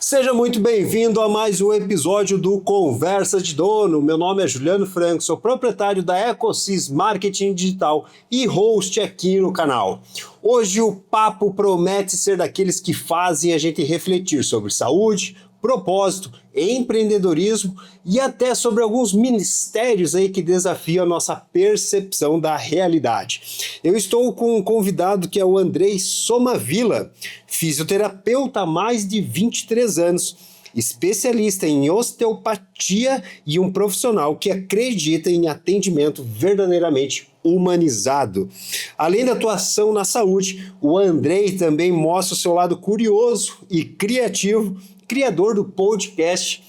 Seja muito bem-vindo a mais um episódio do Conversa de Dono. Meu nome é Juliano Franco, sou proprietário da Ecosys Marketing Digital e host aqui no canal. Hoje o papo promete ser daqueles que fazem a gente refletir sobre saúde, propósito, empreendedorismo e até sobre alguns mistérios aí que desafiam a nossa percepção da realidade. Eu estou com um convidado que é o Andrei Somavila, fisioterapeuta há mais de 23 anos, especialista em osteopatia e um profissional que acredita em atendimento verdadeiramente humanizado. Além da atuação na saúde, o Andrei também mostra o seu lado curioso e criativo, criador do podcast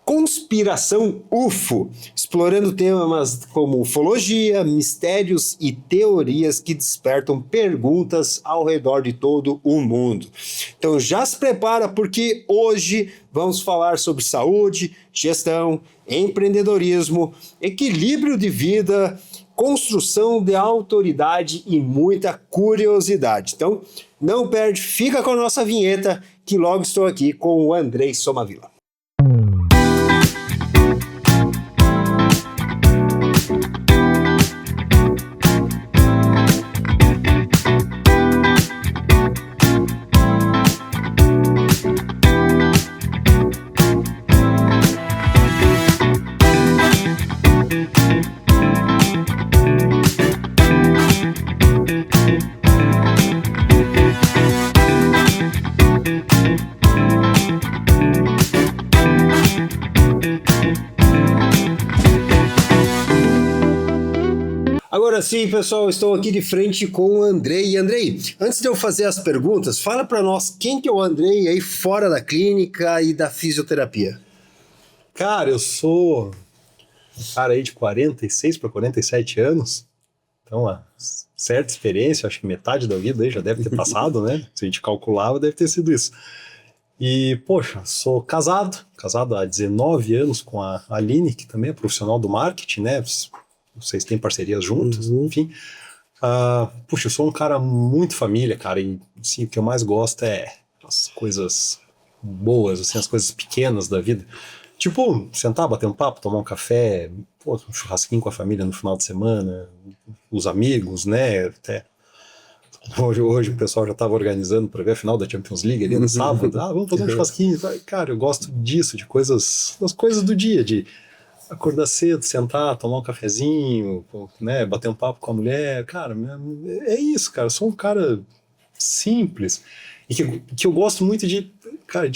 Conspiração UFO, explorando temas como ufologia, mistérios e teorias que despertam perguntas ao redor de todo o mundo. Então já se prepara, porque hoje vamos falar sobre saúde, gestão, empreendedorismo, equilíbrio de vida, construção de autoridade e muita curiosidade. Então não perde, fica com a nossa vinheta, que logo estou aqui com o Andrei Somavila. Agora sim, pessoal, estou aqui de frente com o Andrei. E Andrei, antes de eu fazer as perguntas, fala para nós quem que é o Andrei aí fora da clínica e da fisioterapia. Cara, eu sou um cara aí de 46 para 47 anos, então uma certa experiência, acho que metade da vida aí já deve ter passado, né? Se a gente calculava, deve ter sido isso. E, poxa, sou casado há 19 anos com a Aline, que também é profissional do marketing, né? Vocês têm parcerias juntos, enfim. Puxa, eu sou um cara muito família, cara, e assim, o que eu mais gosto é as coisas boas, assim, as coisas pequenas da vida. Tipo, sentar, bater um papo, tomar um café, pô, um churrasquinho com a família no final de semana, os amigos, né? Até hoje o pessoal já estava organizando para ver a final da Champions League ali no sábado. Vamos fazer um churrasquinho. Cara, eu gosto disso, das coisas do dia, de acordar cedo, sentar, tomar um cafezinho, né, bater um papo com a mulher. Cara, é isso, cara. Eu sou um cara simples e que eu gosto muito de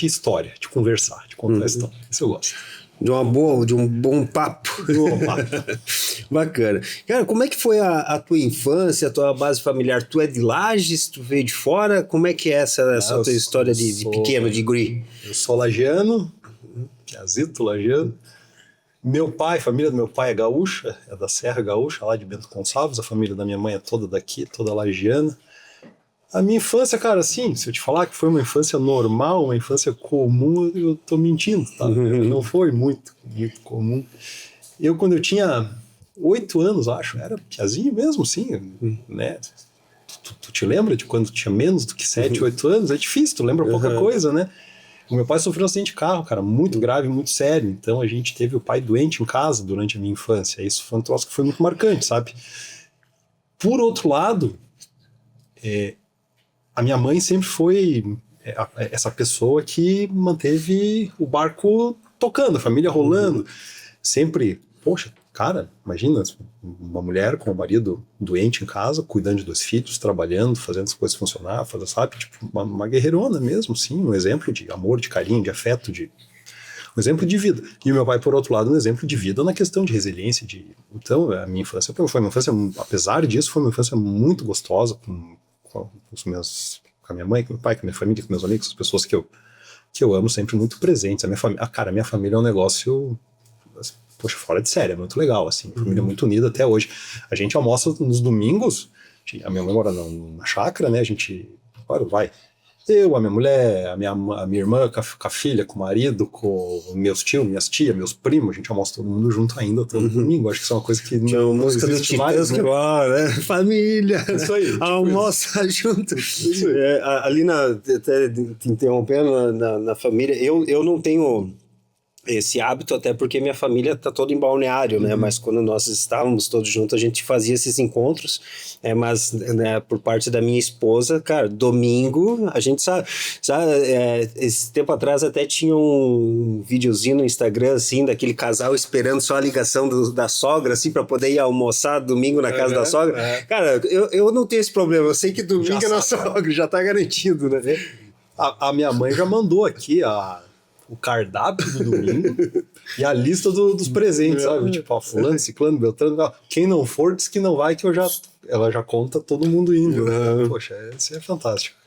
história, de conversar, de contar história. Isso eu gosto. De um bom papo. Bacana. Cara, como é que foi a tua infância, a tua base familiar? Tu é de Lages, tu veio de fora? Como é que é essa tua história de pequeno, de guri? Eu sou lagiano, piazito lagiano. A família do meu pai é gaúcha, é da Serra Gaúcha, lá de Bento Gonçalves. A família da minha mãe é toda daqui, toda lagiana. A minha infância, cara, assim, se eu te falar que foi uma infância normal, uma infância comum, eu tô mentindo, tá? Não foi muito comum. Quando eu tinha 8 anos, acho, era piazinho mesmo, sim, né? Tu te lembra de quando tinha menos do que 7, 8 anos? É difícil, tu lembra pouca coisa, né? O meu pai sofreu um acidente de carro, cara, muito grave, muito sério. Então a gente teve o pai doente em casa durante a minha infância. Isso foi um troço que foi muito marcante, sabe? Por outro lado, a minha mãe sempre foi essa pessoa que manteve o barco tocando, a família rolando. Sempre, poxa, cara, imagina uma mulher com o marido doente em casa, cuidando de 2 filhos, trabalhando, fazendo as coisas funcionar, sabe? Tipo, uma guerreirona mesmo, sim, um exemplo de amor, de carinho, de afeto, um exemplo de vida. E o meu pai, por outro lado, um exemplo de vida na questão de resiliência. Então, a minha infância foi uma infância, apesar disso, foi uma infância muito gostosa, com a minha mãe, com meu pai, com a minha família, com meus amigos, as pessoas que eu amo, sempre muito presentes. A minha família é um negócio, poxa, fora de série, é muito legal, assim, família muito unida até hoje. A gente almoça nos domingos, a minha mãe mora na chácara, né, a gente, claro, vai Eu, a minha mulher, a minha irmã com a filha, com o marido, com meus tios, minhas tias, meus primos, a gente almoça todo mundo junto ainda todo domingo. Acho que isso é uma coisa que Tinha uma música do existe mais, Titãs, né? Família, Isso aí, tipo almoça junto. Isso aí. Ali, até te interrompendo, na família, eu não tenho esse hábito, até porque minha família está toda em Balneário, né? Mas quando nós estávamos todos juntos, a gente fazia esses encontros, mas né, por parte da minha esposa, cara, domingo, a gente sabe esse tempo atrás até tinha um videozinho no Instagram, assim, daquele casal esperando só a ligação da sogra, assim, para poder ir almoçar domingo na casa da sogra. Cara, eu não tenho esse problema, eu sei que domingo é na sogra, já tá garantido, né? A minha mãe já mandou aqui o cardápio do domingo e a lista dos presentes, sabe? Tipo, fulano, ciclano, beltrano, quem não for diz que não vai, que ela já conta todo mundo indo, né? Poxa, isso é fantástico.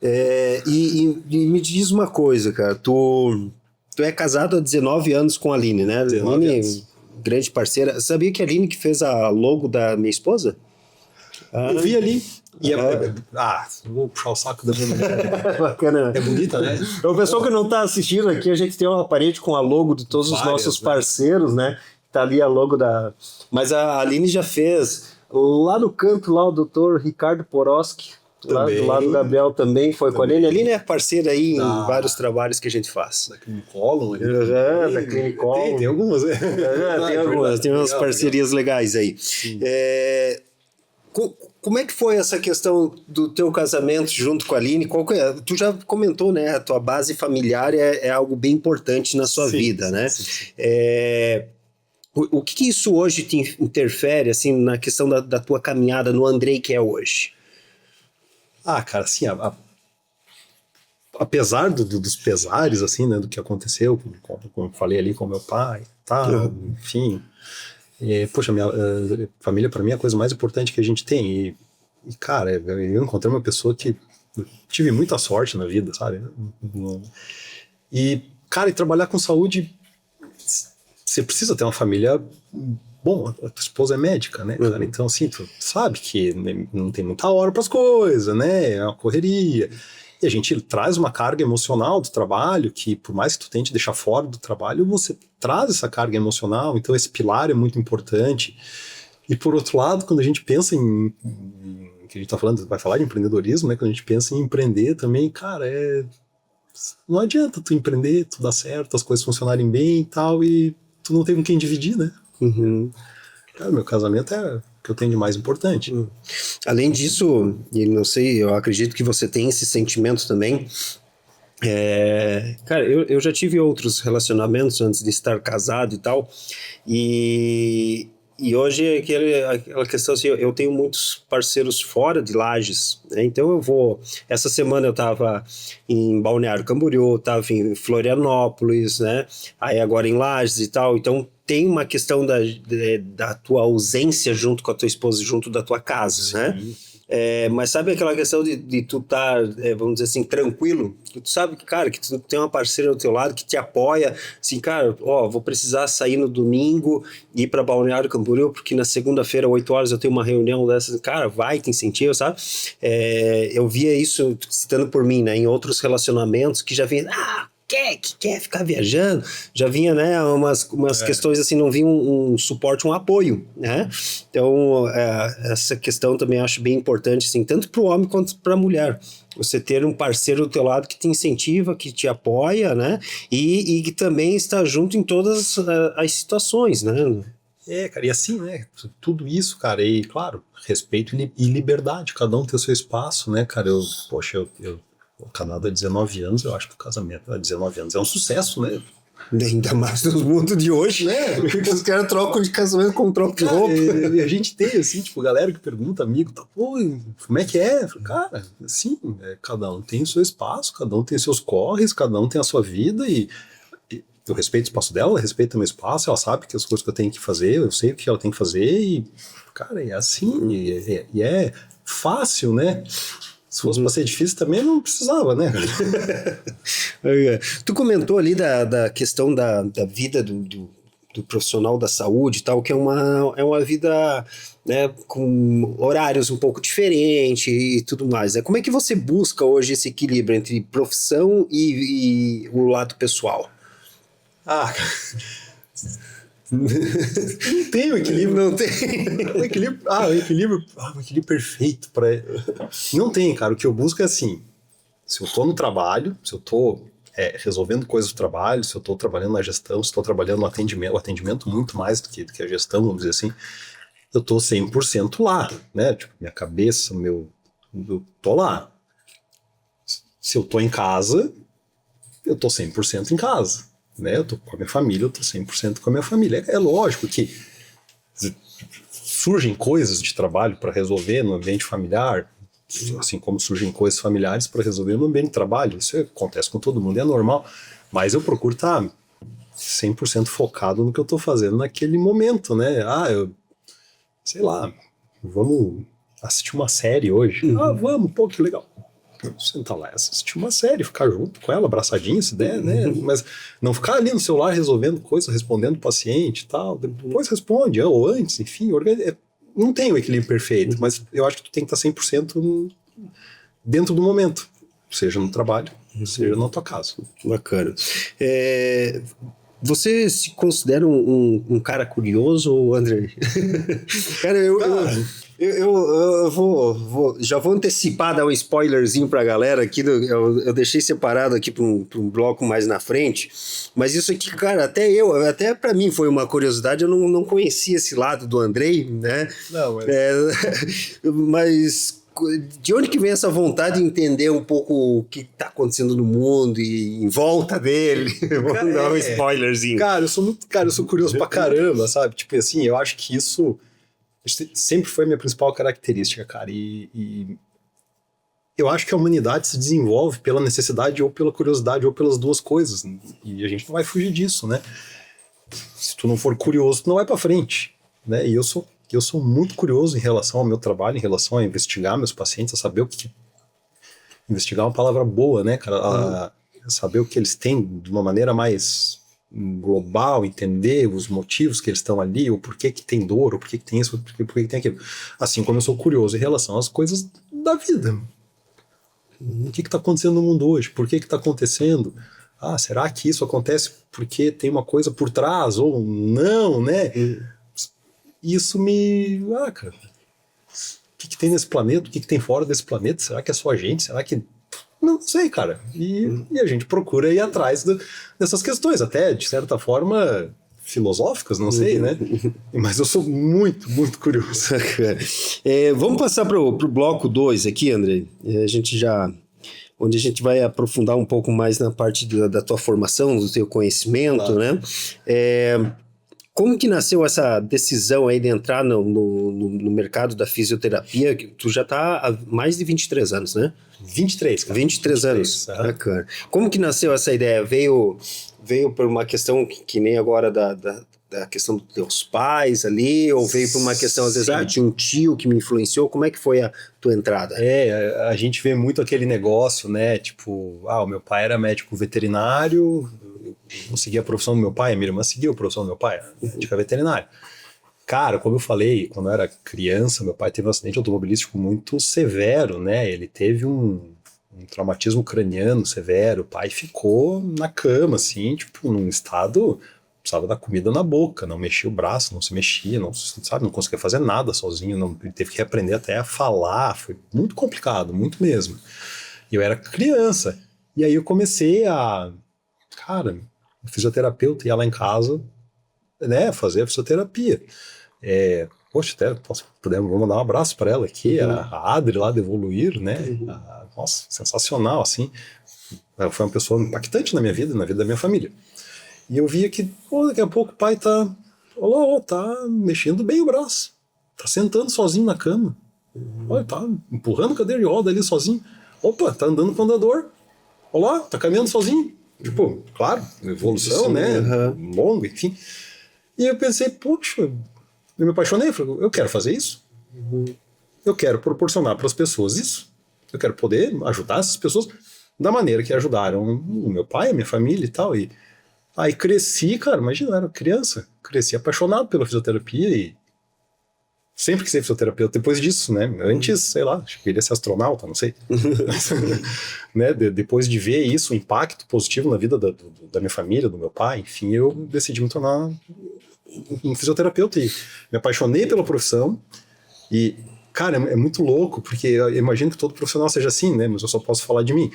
E me diz uma coisa, cara, tu é casado há 19 anos com a Aline, né? 19 Aline, anos. grande parceira. Sabia que a Aline que fez a logo da minha esposa? Eu vi ali. E vou puxar o saco da minha mulher. Bacana. É bonita, né? O pessoal que não tá assistindo aqui, a gente tem uma parede com a logo de todos os nossos parceiros, né? Tá ali a logo da... Mas a Aline já fez lá no canto, lá o doutor Ricardo Poroski, lá do lado do Gabriel também foi com a Aline. A Aline é parceira aí em vários trabalhos que a gente faz. Da Clinicolum. Da Clinicolum. Tem algumas, né? Tem algumas, tem umas parcerias legais aí. Como é que foi essa questão do teu casamento junto com a Aline? Tu já comentou, né? A tua base familiar é algo bem importante na sua vida, né? Sim. O que isso hoje te interfere, assim, na questão da tua caminhada no Andrei que é hoje? Cara, assim, apesar dos pesares, assim, né? Do que aconteceu, como eu falei ali com meu pai, enfim... poxa, minha família para mim é a coisa mais importante que a gente tem e cara, eu encontrei uma pessoa que tive muita sorte na vida, sabe? E, cara, e trabalhar com saúde, você precisa ter uma família. Bom, a tua esposa é médica, né, cara? Então, assim, tu sabe que não tem muita hora para as coisas, né? É uma correria. E a gente traz uma carga emocional do trabalho, que por mais que tu tente deixar fora do trabalho, você traz essa carga emocional, então esse pilar é muito importante. E por outro lado, quando a gente pensa que a gente tá falando, vai falar de empreendedorismo, né? Quando a gente pensa em empreender também, cara, não adianta tu empreender, tu dar certo, as coisas funcionarem bem e tal, e tu não tem com quem dividir, né? Cara, meu casamento é o que eu tenho de mais importante. Além disso, e não sei, eu acredito que você tem esse sentimento também. Cara, eu já tive outros relacionamentos antes de estar casado e tal, e hoje aquela questão assim, eu tenho muitos parceiros fora de Lages, né? Então essa semana eu estava em Balneário Camboriú, estava em Florianópolis, né? Aí agora em Lages e tal, então tem uma questão da tua ausência junto com a tua esposa, junto da tua casa, né? Mas sabe aquela questão de tu estar, vamos dizer assim, tranquilo? Tu sabe que, cara, que tu tem uma parceira do teu lado que te apoia, assim, cara, vou precisar sair no domingo e ir para Balneário Camboriú, porque na segunda-feira, 8 horas, eu tenho uma reunião dessas, cara, vai, te incentiva, sabe? Eu via isso, citando por mim, né, em outros relacionamentos que já vinha, quer ficar viajando, já vinha, né, umas questões assim, não vinha um suporte, um apoio, né? Então, essa questão também acho bem importante, assim, tanto para o homem quanto para a mulher. Você ter um parceiro do teu lado que te incentiva, que te apoia, né? E que também está junto em todas as situações, né? Cara, e assim, né? Tudo isso, cara, e claro, respeito e liberdade, cada um tem o seu espaço, né, cara? Eu casado há 19 anos, eu acho que o casamento há 19 anos é um sucesso, né? Ainda mais no mundo de hoje, né? Os caras trocam de casamento com troco de roupa. E a gente tem, assim, tipo, galera que pergunta, amigo, como é que é? Cara, assim, cada um tem o seu espaço, cada um tem seus corres, cada um tem a sua vida e eu respeito o espaço dela, ela respeita o meu espaço, ela sabe que as coisas que eu tenho que fazer, eu sei o que ela tem que fazer e, cara, é assim, e é fácil, né? Se fosse pra ser difícil também não precisava, né? Tu comentou ali da questão da vida do profissional da saúde e tal, que é uma vida né, com horários um pouco diferentes e tudo mais, né? Como é que você busca hoje esse equilíbrio entre profissão e o lado pessoal? Ah, não tem o equilíbrio. Não tem. O equilíbrio, o equilíbrio perfeito para. Não tem, cara. O que eu busco é assim: se eu tô no trabalho, se eu tô resolvendo coisas do trabalho, se eu tô trabalhando na gestão, se eu tô trabalhando no atendimento, o atendimento muito mais do que a gestão, vamos dizer assim, eu tô 100% lá, né? Tipo, minha cabeça, eu tô lá. Se eu tô em casa, eu tô 100% em casa, né? Eu tô com a minha família, eu tô 100% com a minha família. É lógico que surgem coisas de trabalho para resolver no ambiente familiar, assim como surgem coisas familiares para resolver no ambiente de trabalho. Isso acontece com todo mundo, é normal. Mas eu procuro estar 100% focado no que eu estou fazendo naquele momento, né? Sei lá, vamos assistir uma série hoje. Vamos, pô, que legal. Sentar lá, assistir uma série, ficar junto com ela, abraçadinho, se der, né? Mas não ficar ali no celular resolvendo coisas, respondendo o paciente e tal. Depois responde, ou antes, enfim. Não tem o equilíbrio perfeito, mas eu acho que tu tem que estar 100% dentro do momento, seja no trabalho, seja na tua casa. Bacana. Você se considera um cara curioso, André? Cara, eu já vou antecipar, dar um spoilerzinho pra galera aqui. Eu deixei separado aqui para um bloco mais na frente. Mas isso aqui, cara, até pra mim foi uma curiosidade. Eu não conhecia esse lado do Andrei, né? Não, mas de onde que vem essa vontade de entender um pouco o que está acontecendo no mundo e em volta dele? Vamos dar um spoilerzinho. Cara, eu sou curioso pra caramba, sabe? Tipo assim, eu acho que isso sempre foi a minha principal característica, cara. E eu acho que a humanidade se desenvolve pela necessidade ou pela curiosidade ou pelas duas coisas. E a gente não vai fugir disso, né? Se tu não for curioso, tu não vai pra frente, né? E eu sou muito curioso em relação ao meu trabalho, em relação a investigar meus pacientes, a saber o que... Investigar é uma palavra boa, né, cara? Saber o que eles têm de uma maneira mais global, entender os motivos que eles estão ali, o porquê que tem dor, o porquê que tem isso, o porquê que tem aquilo. Assim como eu sou curioso em relação às coisas da vida. O que está acontecendo no mundo hoje? Por que está acontecendo? Será que isso acontece porque tem uma coisa por trás ou não, né? Isso me... cara, o que tem nesse planeta? O que tem fora desse planeta? Será que é só a gente? Será que... Não sei, cara. E a gente procura ir atrás dessas questões, até, de certa forma, filosóficas, não sei, né? Mas eu sou muito, muito curioso. Vamos passar para o bloco 2 aqui, André. Onde a gente vai aprofundar um pouco mais na parte da tua formação, do teu conhecimento, claro, né? Como que nasceu essa decisão aí de entrar no mercado da fisioterapia? Tu já está há mais de 23 anos, né? 23, cara. 23 anos. Bacana. Como que nasceu essa ideia? Veio por uma questão que nem agora da questão dos teus pais ali, ou veio por uma questão, às vezes, tinha um tio que me influenciou? Como é que foi a tua entrada? A gente vê muito aquele negócio, né? Tipo, o meu pai era médico veterinário, eu segui a profissão do meu pai, a minha irmã seguiu a profissão do meu pai, médica veterinária. Cara, como eu falei, quando eu era criança, meu pai teve um acidente automobilístico muito severo, né? Ele teve um traumatismo craniano severo, o pai ficou na cama, assim, tipo, num estado... precisava dar comida na boca, não mexia o braço, não se mexia, não conseguia fazer nada sozinho, ele teve que aprender até a falar, foi muito complicado, muito mesmo. E eu era criança, e aí eu comecei cara, fisioterapeuta ia lá em casa, né, fazer a fisioterapia. Poxa, até vou mandar um abraço para ela aqui, a Adri lá de Evoluir, né, nossa, sensacional, assim, ela foi uma pessoa impactante na minha vida, na vida da minha família. E eu via que, daqui a pouco o pai tá mexendo bem o braço. Tá sentando sozinho na cama. Olha, tá empurrando cadeira de roda ali sozinho. Opa, tá andando com o andador. Olha lá, tá caminhando sozinho. Tipo, claro, evolução, né? Longo, enfim. E eu pensei, poxa, eu me apaixonei. Falei, eu quero fazer isso. Eu quero proporcionar para as pessoas isso. Eu quero poder ajudar essas pessoas da maneira que ajudaram o meu pai, a minha família e tal. E aí cresci, cara, imagina, eu era criança, cresci apaixonado pela fisioterapia e Sempre que ser fisioterapeuta, depois disso, né? Antes, sei lá, acho que queria ser astronauta, não sei. Né? Depois de ver isso, o impacto positivo na vida da minha família, do meu pai, enfim, eu decidi me tornar um fisioterapeuta e me apaixonei pela profissão. E, cara, é muito louco, porque eu imagino que todo profissional seja assim, né? Mas eu só posso falar de mim.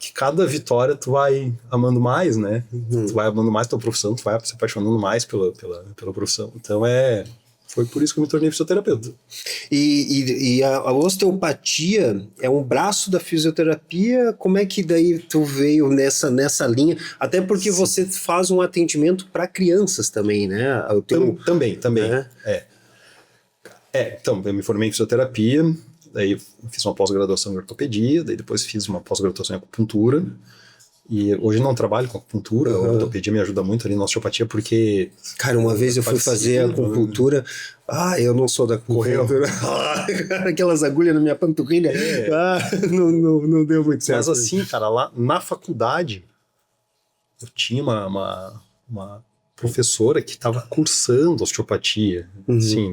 Que cada vitória tu vai amando mais, né? Tu vai amando mais tua profissão, tu vai se apaixonando mais pela profissão. Então foi por isso que eu me tornei fisioterapeuta. E a osteopatia é um braço da fisioterapia? Como é que daí tu veio nessa linha? Até porque você faz um atendimento para crianças também, né? Também. Né? Então, eu me formei em fisioterapia, daí fiz uma pós-graduação em ortopedia, daí depois fiz uma pós-graduação em acupuntura. E hoje não trabalho com acupuntura, a ortopedia me ajuda muito ali na osteopatia, porque... Cara, uma vez eu fui fazer acupuntura, eu não sou da acupuntura, aquelas agulhas na minha panturrilha, não deu muito certo. Mas assim, cara, lá na faculdade, eu tinha uma professora que estava cursando osteopatia, assim,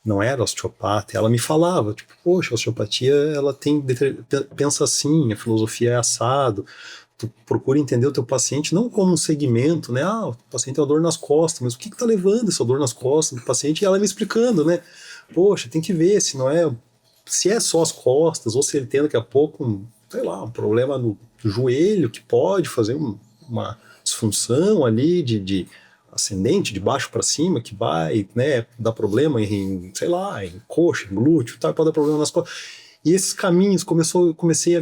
não era osteopata, ela me falava, tipo, poxa, a osteopatia, ela pensa assim, a filosofia é assado, tu procura entender o teu paciente não como um segmento, né, o paciente tem uma dor nas costas, mas o que tá levando essa dor nas costas do paciente? E ela me explicando, né, poxa, tem que ver se é só as costas, ou se ele tem daqui a pouco, um problema no joelho, que pode fazer uma disfunção ali de ascendente, de baixo para cima, que vai, né, dar problema em coxa, em glúteo, pode dar problema nas costas. E esses caminhos comecei a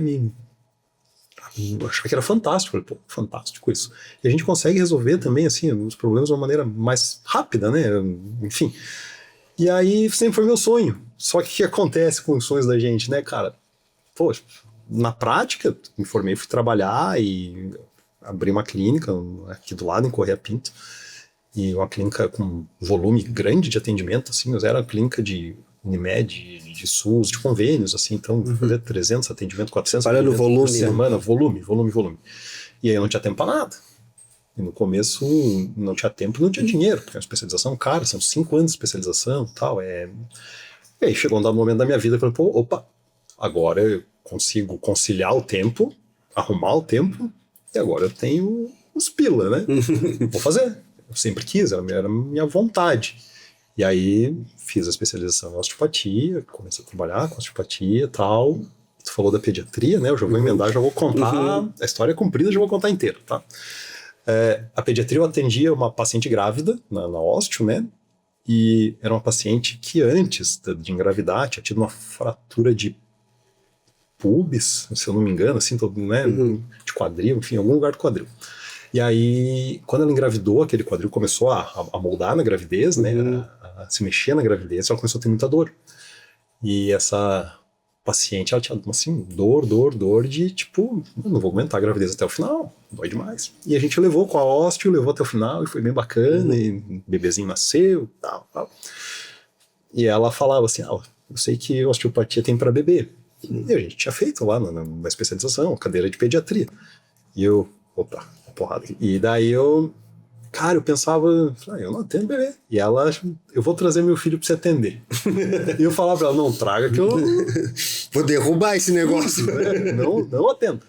achar que era fantástico. Falei, fantástico isso. E a gente consegue resolver também, assim, os problemas de uma maneira mais rápida, né, enfim. E aí sempre foi meu sonho. Só que o que acontece com os sonhos da gente, né, cara? Poxa, na prática, me formei, fui trabalhar e abri uma clínica aqui do lado, em Correia Pinto. E uma clínica com volume grande de atendimento, assim, mas era uma clínica de Unimed, de SUS, de convênios, assim, então fazer 300 atendimentos, 400 Olha atendimentos no volume, por semana, volume. E aí eu não tinha tempo para nada. E no começo não tinha tempo, não tinha dinheiro, porque é uma especialização cara, são 5 anos de especialização e tal. E aí chegou um dado momento da minha vida que eu falei, agora eu consigo conciliar o tempo, arrumar o tempo, e agora eu tenho os pila, né? Vou fazer. Eu sempre quis, era a minha vontade. E aí fiz a especialização em osteopatia, comecei a trabalhar com osteopatia e tal. Tu falou da pediatria, né? Eu já vou emendar, já vou contar. A história é comprida, já vou contar inteira, tá? A pediatria eu atendia uma paciente grávida na osteo, né? E era uma paciente que antes de engravidar tinha tido uma fratura de pubis, se eu não me engano, assim, todo, né? De quadril, enfim, em algum lugar do quadril. E aí, quando ela engravidou, aquele quadril começou a moldar na gravidez, né? A se mexer na gravidez, ela começou a ter muita dor. E essa paciente, ela tinha, assim, dor de, tipo, não vou aguentar a gravidez até o final, dói demais. E a gente levou com a osteo, levou até o final, e foi bem bacana, e o bebezinho nasceu, tal. E ela falava assim, eu sei que osteopatia tem para bebê. E a gente tinha feito lá na especialização, cadeira de pediatria. E eu, porrada. E daí eu pensava, eu não atendo bebê. E ela, eu vou trazer meu filho pra você atender. E eu falava pra ela, não traga que eu... Vou derrubar esse negócio. Não atendo.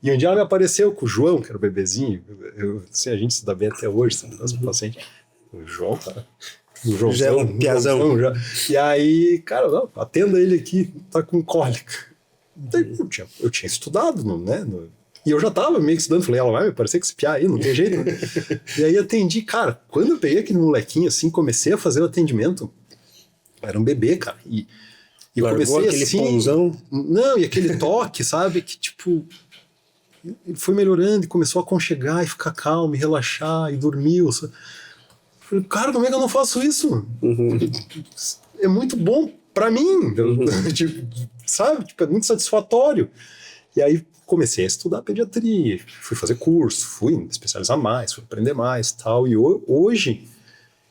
E um dia ela me apareceu com o João, que era o bebezinho. Assim, a gente se dá bem até hoje, sabe? Nosso paciente. O João, cara. O João já é um piazão. Já. E aí, cara, atenda ele aqui, tá com cólica. Eu tinha estudado, né? E eu já tava meio que estudando, falei, ela vai me parecer que esse piá aí, não tem jeito. Né? E aí atendi, cara, quando eu peguei aquele molequinho assim, comecei a fazer o atendimento, era um bebê, cara. E eu comecei aquele assim... pãozão. Não, e aquele toque, sabe, que tipo... Ele foi melhorando e começou a aconchegar e ficar calmo, e relaxar, e dormiu. Sabe? Eu falei, cara, como é que eu não faço isso? É muito bom pra mim, tipo, sabe? Tipo, é muito satisfatório. E aí comecei a estudar pediatria, fui fazer curso, fui me especializar mais, fui aprender mais e tal. E hoje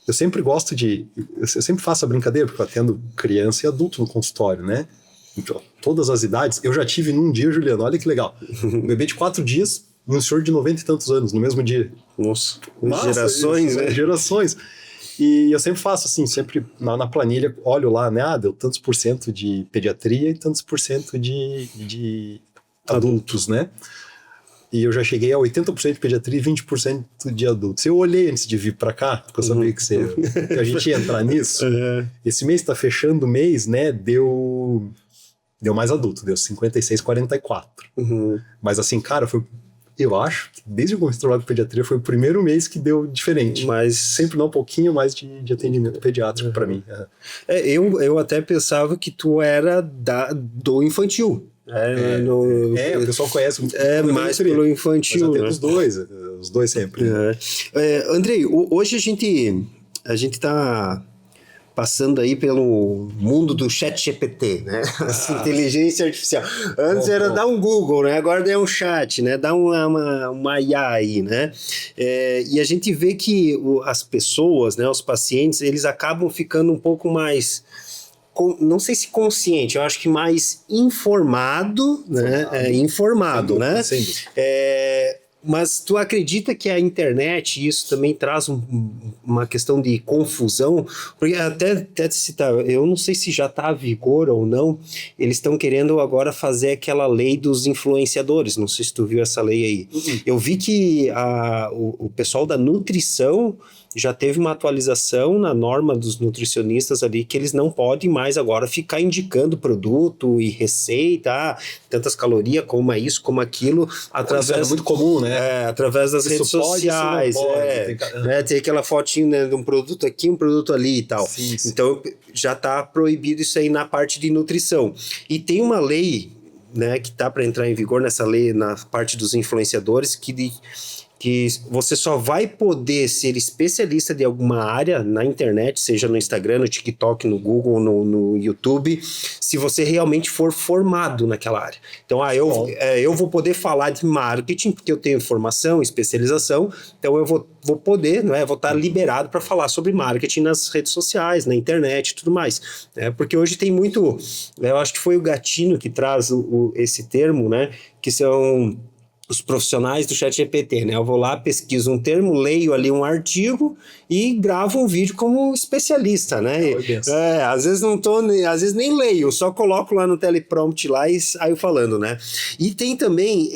eu sempre gosto eu sempre faço a brincadeira, porque eu atendo criança e adulto no consultório, né? Então, todas as idades. Eu já tive num dia, Juliano, olha que legal. Um bebê de 4 dias e um senhor de 90 e tantos anos no mesmo dia. Nossa, gerações, isso, né? Gerações. E eu sempre faço assim, sempre na planilha, olho lá, né? Deu tantos por cento de pediatria e tantos por cento de adultos, né? E eu já cheguei a 80% de pediatria e 20% de adultos. Eu olhei antes de vir para cá, porque eu sabia que a gente ia entrar nisso. Esse mês tá fechando o mês, né? Deu mais adulto, deu 56,44. Mas assim, cara, eu acho que desde que eu comecei a trabalhar com pediatria foi o primeiro mês que deu diferente. Mas sempre dá um pouquinho mais de atendimento pediátrico para mim. Eu até pensava que tu era do infantil. O pessoal conhece mais pelo infantil. Mas até os dois sempre. Andrei, hoje a gente tá passando aí pelo mundo do ChatGPT, né? Essa inteligência artificial. Antes era dar um Google, né? Agora é um chat, né? Dá uma IA aí, né? E a gente vê que as pessoas, né? Os pacientes, eles acabam ficando um pouco mais... não sei se consciente, eu acho que mais informado, né? Informado, né? Sim. Mas tu acredita que a internet, isso também traz uma questão de confusão? Porque até te citar, eu não sei se já está a vigor ou não, eles estão querendo agora fazer aquela lei dos influenciadores, não sei se tu viu essa lei aí. Eu vi que o pessoal da nutrição já teve uma atualização na norma dos nutricionistas ali, que eles não podem mais agora ficar indicando produto e receita, tantas calorias, como isso, como aquilo, através... Isso é muito comum, né? Através das redes sociais. Tem aquela fotinho, né, de um produto aqui, um produto ali e tal. Sim. Então, já está proibido isso aí na parte de nutrição. E tem uma lei, né, que está para entrar em vigor nessa lei, na parte dos influenciadores, que você só vai poder ser especialista de alguma área na internet, seja no Instagram, no TikTok, no Google, no YouTube, se você realmente for formado naquela área. Então, eu vou poder falar de marketing, porque eu tenho formação, especialização, então eu vou poder, não é? Vou estar liberado para falar sobre marketing nas redes sociais, na internet e tudo mais. Porque hoje tem muito... Eu acho que foi o Gatino que traz esse termo, né? Que são... os profissionais do ChatGPT, né? Eu vou lá, pesquiso um termo, leio ali um artigo e gravo um vídeo como especialista, né? Às vezes às vezes nem leio, só coloco lá no teleprompter lá e saio falando, né? E tem também,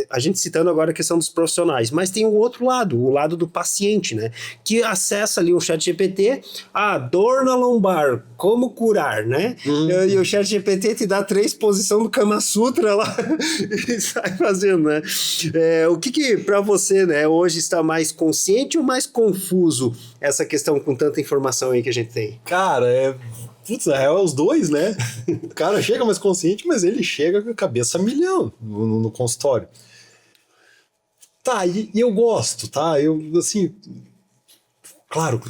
a gente citando agora a questão dos profissionais, mas tem o outro lado, o lado do paciente, né? Que acessa ali um ChatGPT, dor na lombar, como curar, né? E o ChatGPT te dá 3 posições do Kama Sutra lá e sai fazendo, né? O que para você, né, hoje está mais consciente ou mais confuso essa questão com tanta informação aí que a gente tem? Cara, na real é os dois, né? O cara chega mais consciente, mas ele chega com a cabeça a milhão no consultório. Tá, e eu gosto, tá? Assim, claro que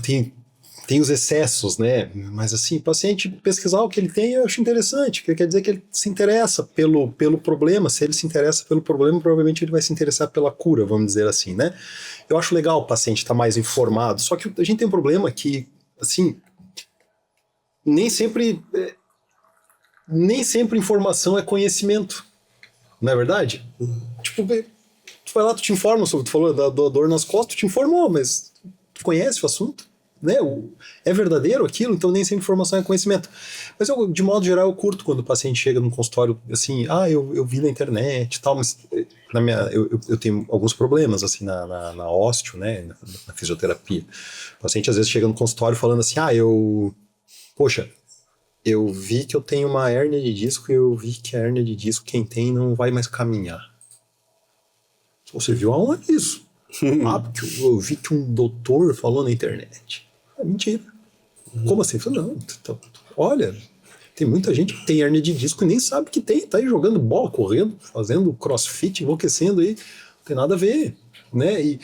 tem os excessos, né? Mas assim, o paciente pesquisar o que ele tem, eu acho interessante, que quer dizer que ele se interessa pelo problema. Se ele se interessa pelo problema, provavelmente ele vai se interessar pela cura, vamos dizer assim, né? Eu acho legal o paciente estar mais informado, só que a gente tem um problema que, assim, nem sempre informação é conhecimento, não é verdade? Tipo, tu vai lá, tu te informa sobre, tu falou da dor nas costas, tu te informou, mas tu conhece o assunto? Né? É verdadeiro aquilo, então nem sempre informação é conhecimento. Mas eu, de modo geral, eu curto quando o paciente chega num consultório assim, eu vi na internet e tal, mas eu tenho alguns problemas assim na ósteo, né? Na fisioterapia. O paciente às vezes chega no consultório falando assim, poxa, eu vi que eu tenho uma hérnia de disco e eu vi que a hérnia de disco, quem tem, não vai mais caminhar. Você viu aonde isso? Porque eu vi que um doutor falou na internet. É mentira. Como assim? Eu falei, não, olha, tem muita gente que tem hérnia de disco e nem sabe que tem, tá aí jogando bola, correndo, fazendo crossfit, enlouquecendo aí, não tem nada a ver, né?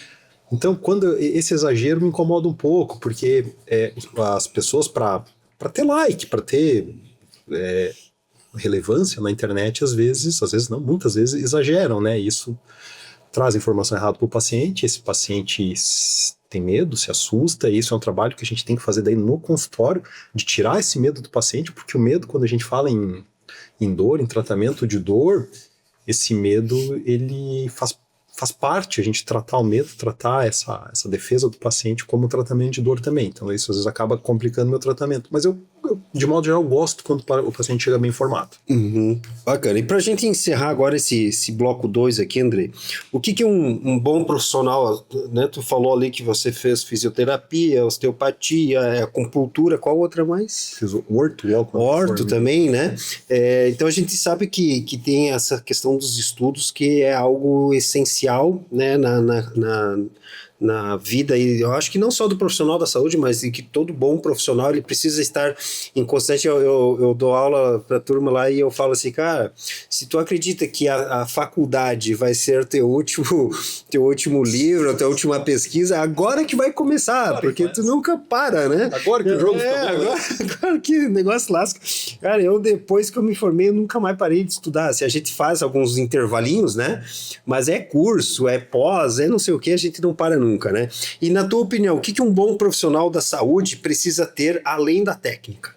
Então, quando esse exagero me incomoda um pouco, porque as pessoas, para ter like, para ter relevância na internet, às vezes não, muitas vezes exageram, né? Isso traz informação errada para o paciente, esse paciente tem medo, se assusta, e isso é um trabalho que a gente tem que fazer daí no consultório, de tirar esse medo do paciente, porque o medo, quando a gente fala em dor, em tratamento de dor, esse medo, ele faz parte a gente tratar o medo, tratar essa defesa do paciente como tratamento de dor também. Então isso às vezes acaba complicando meu tratamento. Mas eu de modo geral, gosto quando o paciente chega bem informado. Uhum. Bacana. E para a gente encerrar agora esse bloco 2 aqui, Andrei, o que um bom profissional, né? Tu falou ali que você fez fisioterapia, osteopatia, acupuntura, qual outra mais? Fiz o orto também, né? Então a gente sabe que tem essa questão dos estudos, que é algo essencial, né, na vida, e eu acho que não só do profissional da saúde, mas de que todo bom profissional ele precisa estar em constante. Eu dou aula para a turma lá e eu falo assim, cara, se tu acredita que a faculdade vai ser teu último livro, a tua última pesquisa, agora que vai começar, porque tu nunca para, né? Agora que o jogo fica bom, agora que o negócio lasca. Cara, eu depois que eu me formei, eu nunca mais parei de estudar. Se a gente faz alguns intervalinhos, né? Mas é curso, é pós, é não sei o que, a gente não para nunca, né? E na tua opinião, o que um bom profissional da saúde precisa ter além da técnica?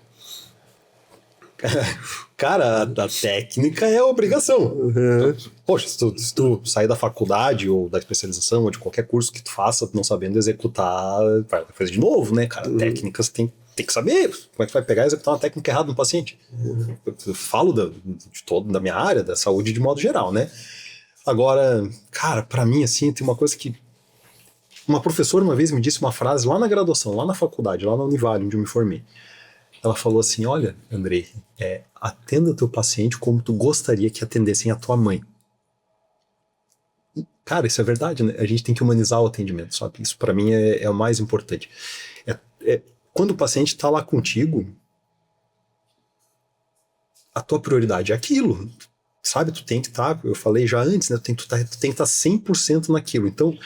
Cara, a técnica é a obrigação. Uhum. Poxa, se tu sair da faculdade ou da especialização ou de qualquer curso que tu faça, não sabendo executar, vai fazer de novo, né, cara? Técnicas tem que saber como é que vai pegar e executar uma técnica errada no paciente. Eu falo da minha área, da saúde de modo geral, né? Agora, cara, pra mim, assim, tem uma coisa que uma professora uma vez me disse uma frase lá na graduação, lá na faculdade, lá na Univale, onde eu me formei. Ela falou assim, olha, Andrei, atenda teu paciente como tu gostaria que atendessem a tua mãe. Cara, isso é verdade, né? A gente tem que humanizar o atendimento, sabe? Isso pra mim é o mais importante. Quando o paciente tá lá contigo, a tua prioridade é aquilo, sabe? Tu tem que estar, eu falei já antes, né? Tu tem que estar 100% naquilo. Então,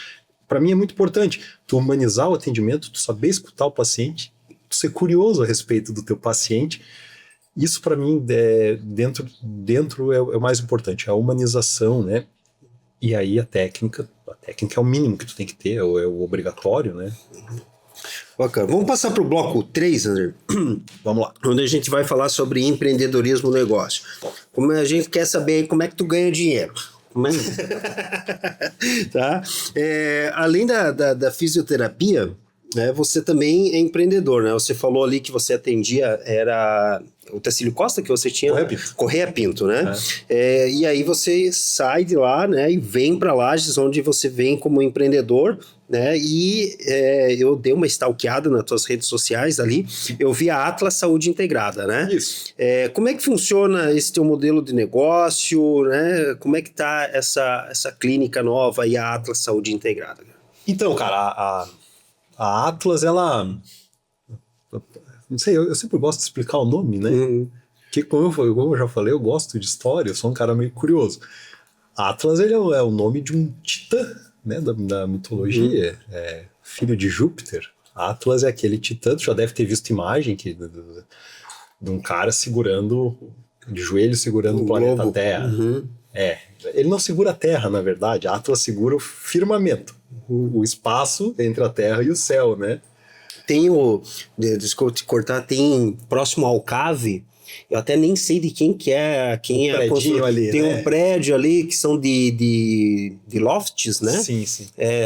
para mim é muito importante tu humanizar o atendimento, tu saber escutar o paciente, tu ser curioso a respeito do teu paciente. Isso para mim dentro é o mais importante, a humanização, né? E aí a técnica é o mínimo que tu tem que ter, é o obrigatório, né? Bacana. Vamos passar para o bloco 3, André? Vamos lá. Onde a gente vai falar sobre empreendedorismo no negócio. Como a gente quer saber como é que tu ganha dinheiro. Tá? Além da fisioterapia, né, você também é empreendedor, né? Você falou ali que você atendia, era o Tecílio Costa que você tinha? Correia Pinto, né? E aí você sai de lá, né, e vem para Lages, onde você vem como empreendedor, né? E eu dei uma stalkeada nas tuas redes sociais ali, eu vi a Atlas Saúde Integrada, né? Isso. Como é que funciona esse teu modelo de negócio, né? Como é que tá essa clínica nova e a Atlas Saúde Integrada? Então, cara, a Atlas, ela... Não sei, eu sempre gosto de explicar o nome, né? Porque como eu já falei, eu gosto de história, eu sou um cara meio curioso. Atlas, ele é o nome de um titã, né, da mitologia, filho de Júpiter. Atlas é aquele titã, tu já deve ter visto imagem de um cara segurando, de joelho segurando o planeta globo. Terra. Ele não segura a Terra, na verdade, Atlas segura o firmamento, o espaço entre a Terra e o céu, né? Tem desculpa te cortar, tem próximo ao Cave, eu até nem sei de quem é a construção ali. Tem um prédio ali que são de lofts, né? Sim.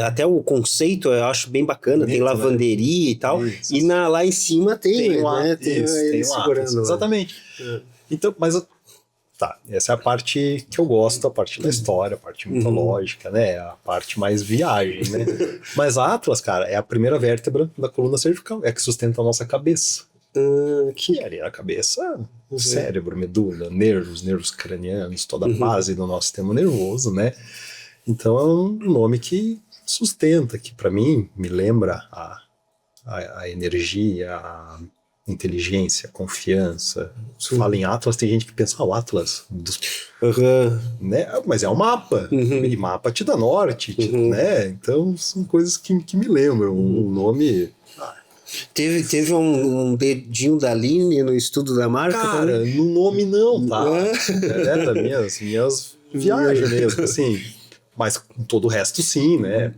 Até o conceito eu acho bem bacana, bonito, tem lavanderia, né? E tal. Isso. E lá em cima tem ele segurando. Exatamente. Então, mas essa é a parte que eu gosto, a parte da história, a parte mitológica, né? A parte mais viagem, né? Mas a Atlas, cara, é a primeira vértebra da coluna cervical, é a que sustenta a nossa cabeça. Que ali a cabeça, o cérebro, medula, nervos cranianos, toda a base do nosso sistema nervoso, né? Então é um nome que sustenta, que para mim me lembra a energia, a inteligência, confiança. Se fala em Atlas, tem gente que pensa, o Atlas né? Mas é um mapa, e mapa te dá norte, né? Então são coisas que me lembram, um nome... Teve um dedinho da Aline no estudo da marca? Cara, no nome não, tá? Das minhas viagens mesmo, assim... Mas com todo o resto, sim, né?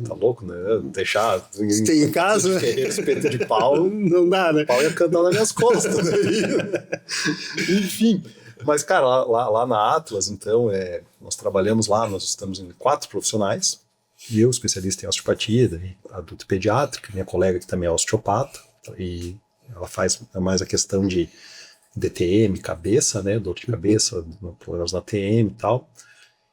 Tá louco, né? Deixar... Você tem em casa? Espeto de pau... Não dá, né? O pau ia cantar nas minhas costas. Enfim. Mas, cara, lá na Atlas, então, Nós trabalhamos lá, nós estamos em 4 profissionais, eu, especialista em osteopatia, daí adulto pediátrica, minha colega que também é osteopata, e ela faz mais a questão de DTM, cabeça, né, dor de cabeça, problemas na TM e tal.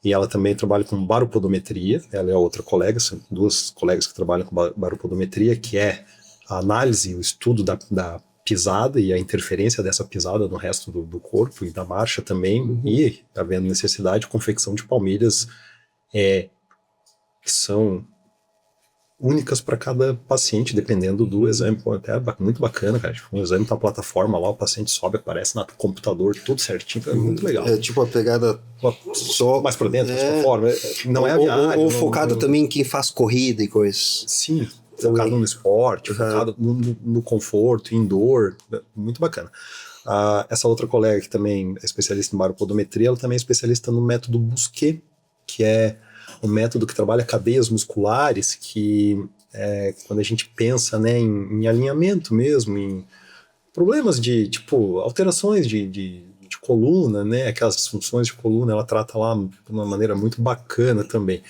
E ela também trabalha com baropodometria, ela é a outra colega, são 2 colegas que trabalham com baropodometria, que é a análise, o estudo da pisada e a interferência dessa pisada no resto do corpo e da marcha também, e, havendo necessidade, confecção de palmilhas que são únicas para cada paciente, dependendo do exame. Pô, até muito bacana, cara. Tipo, um exame na plataforma lá, o paciente sobe, aparece no computador, tudo certinho, é muito legal. É tipo a pegada só mais para dentro, mais para fora. Não é aviário. Ou focado também em quem faz corrida e coisas. Sim, focado no esporte, focado no conforto, indoor, muito bacana. Essa outra colega que também é especialista em baropodometria, ela também é especialista no método Busquet, que é um método que trabalha cadeias musculares, que quando a gente pensa, né, em alinhamento mesmo, em problemas de, tipo, alterações de coluna, né, aquelas funções de coluna, ela trata lá de uma maneira muito bacana também.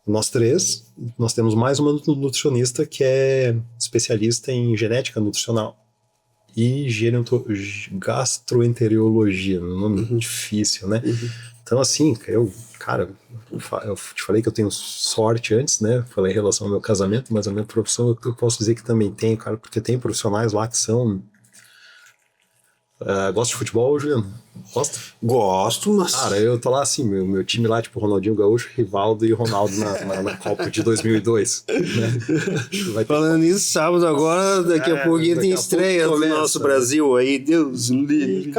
Nós 3, nós temos mais uma nutricionista que é especialista em genética nutricional e gastroenterologia, um nome difícil, né? Então, assim, eu te falei que eu tenho sorte antes, né? Falei em relação ao meu casamento, mas a minha profissão eu posso dizer que também tenho, cara, porque tem profissionais lá que são... gosta de futebol, Juliano? Gosta? Gosto, mas... Cara, eu tô lá assim, meu time lá, tipo, Ronaldinho Gaúcho, Rivaldo e Ronaldo na Copa de 2002. Né? Falando nisso, sábado agora, daqui a pouquinho tem estreia do nosso Brasil aí, Deus livre.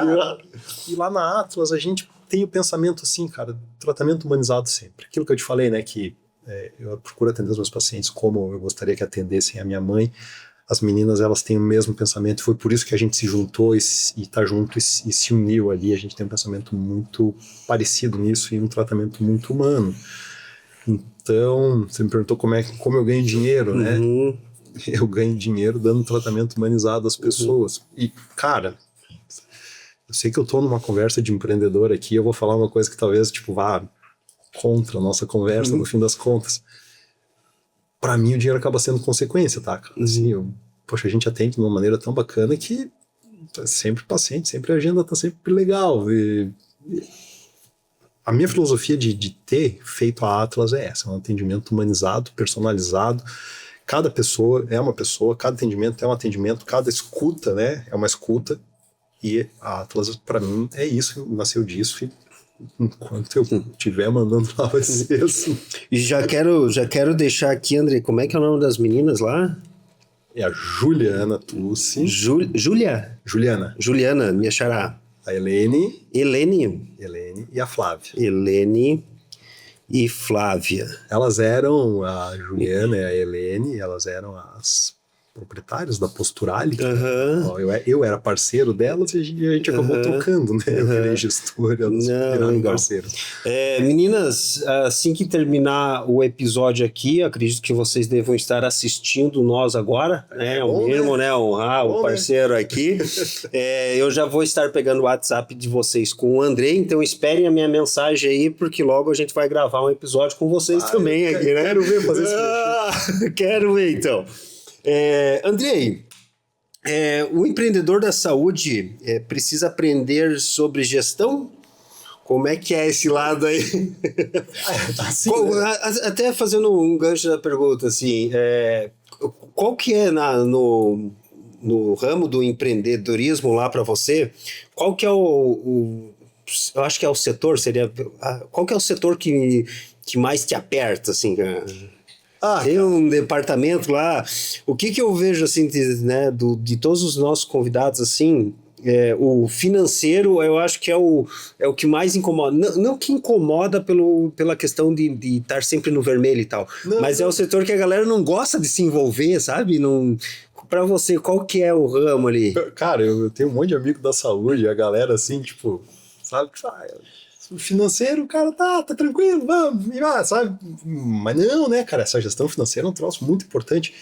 E lá na Atlas a gente tem o pensamento assim, cara, tratamento humanizado sempre. Aquilo que eu te falei, né, que eu procuro atender os meus pacientes como eu gostaria que atendessem a minha mãe. As meninas, elas têm o mesmo pensamento, foi por isso que a gente se juntou e tá junto e se uniu ali. A gente tem um pensamento muito parecido nisso e um tratamento muito humano. Então, você me perguntou como eu ganho dinheiro, né? Eu ganho dinheiro dando tratamento humanizado às pessoas. E, cara, eu sei que eu tô numa conversa de empreendedor aqui, eu vou falar uma coisa que talvez, tipo, vá contra a nossa conversa, no fim das contas. Pra mim, o dinheiro acaba sendo consequência, tá? Assim, poxa, a gente atende de uma maneira tão bacana que sempre paciente, sempre a agenda tá sempre legal. E a minha filosofia de ter feito a Atlas é essa, um atendimento humanizado, personalizado. Cada pessoa é uma pessoa, cada atendimento é um atendimento, cada escuta, né, é uma escuta. E a Atlas, pra mim, é isso, nasceu disso. E enquanto eu estiver mandando lá, vai ser assim. E já quero deixar aqui, André, como é que é o nome das meninas lá? É a Juliana Tussi. Juliana, minha xará. A Helene e a Flávia. Helene e Flávia. Elas eram, a Juliana e a Helene, elas eram as proprietários da Posturali. Eu era parceiro delas e a gente acabou trocando, né? Eu virei gestor, elas viraram parceiros. Meninas, assim que terminar o episódio aqui, acredito que vocês devam estar assistindo nós agora, né? O mesmo, né? Honrar o parceiro aqui. Eu já vou estar pegando o WhatsApp de vocês com o André, então esperem a minha mensagem aí, porque logo a gente vai gravar um episódio com vocês também aqui, né? Quero ver fazer isso. Quero ver, então. Andrei, o empreendedor da saúde precisa aprender sobre gestão? Como é que é esse lado aí? Assim, até fazendo um gancho da pergunta, assim, qual que é no ramo do empreendedorismo lá para você? Qual que é eu acho que é o setor, qual que é o setor que mais te aperta, assim, cara? Tem um departamento lá. O que eu vejo, assim, de todos os nossos convidados, assim, o financeiro, eu acho que é o que mais incomoda. Não que incomoda pela questão de estar sempre no vermelho e tal, mas é o setor que a galera não gosta de se envolver, sabe? Pra você, qual que é o ramo ali? Cara, eu tenho um monte de amigo da saúde, a galera, assim, tipo, sabe? O financeiro, o cara tá tranquilo, vamos, e vai, sabe? Mas não, né, cara, essa gestão financeira é um troço muito importante.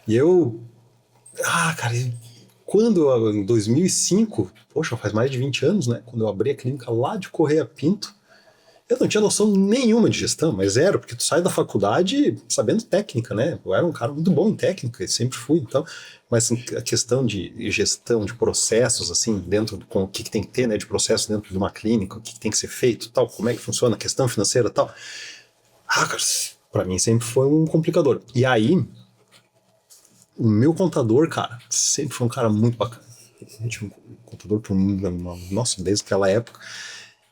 E cara, em 2005, poxa, faz mais de 20 anos, né, quando eu abri a clínica lá de Correia Pinto, Eu não tinha noção nenhuma de gestão, mas zero, porque tu sai da faculdade sabendo técnica, né? Eu era um cara muito bom em técnica, e sempre fui, então. Mas assim, a questão de gestão de processos, assim, dentro com o que tem que ter, né, de processo dentro de uma clínica, o que tem que ser feito, tal, como é que funciona, a questão financeira, tal. Cara, pra mim sempre foi um complicador. E aí, o meu contador, cara, sempre foi um cara muito bacana. Eu tinha um contador nossa, desde aquela época.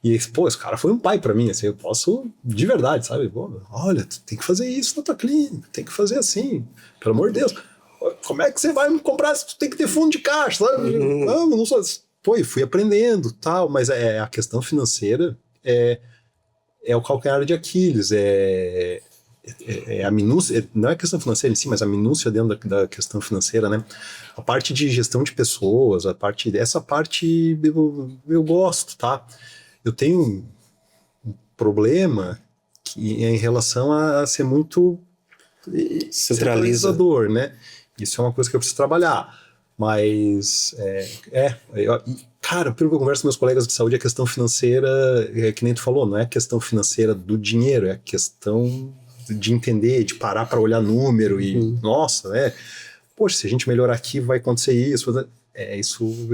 E, pô, esse cara foi um pai pra mim, assim, eu posso, de verdade, sabe? Pô, olha, tu tem que fazer isso na tua clínica, tem que fazer assim, pelo amor de Deus. Como é que você vai me comprar se tu tem que ter fundo de caixa, sabe? Não sou... Pô, e fui aprendendo, tal, mas a questão financeira é o calcanhar de Aquiles, a minúcia, não é a questão financeira em si, mas a minúcia dentro da questão financeira, né? A parte de gestão de pessoas, essa parte eu gosto, tá? Eu tenho um problema que é em relação a ser muito centralizador, né? Isso é uma coisa que eu preciso trabalhar. Mas, cara, pelo que eu converso com meus colegas de saúde, a questão financeira, que nem tu falou, não é a questão financeira do dinheiro, é a questão de entender, de parar para olhar número e, nossa, né? Poxa, se a gente melhorar aqui, vai acontecer isso. Isso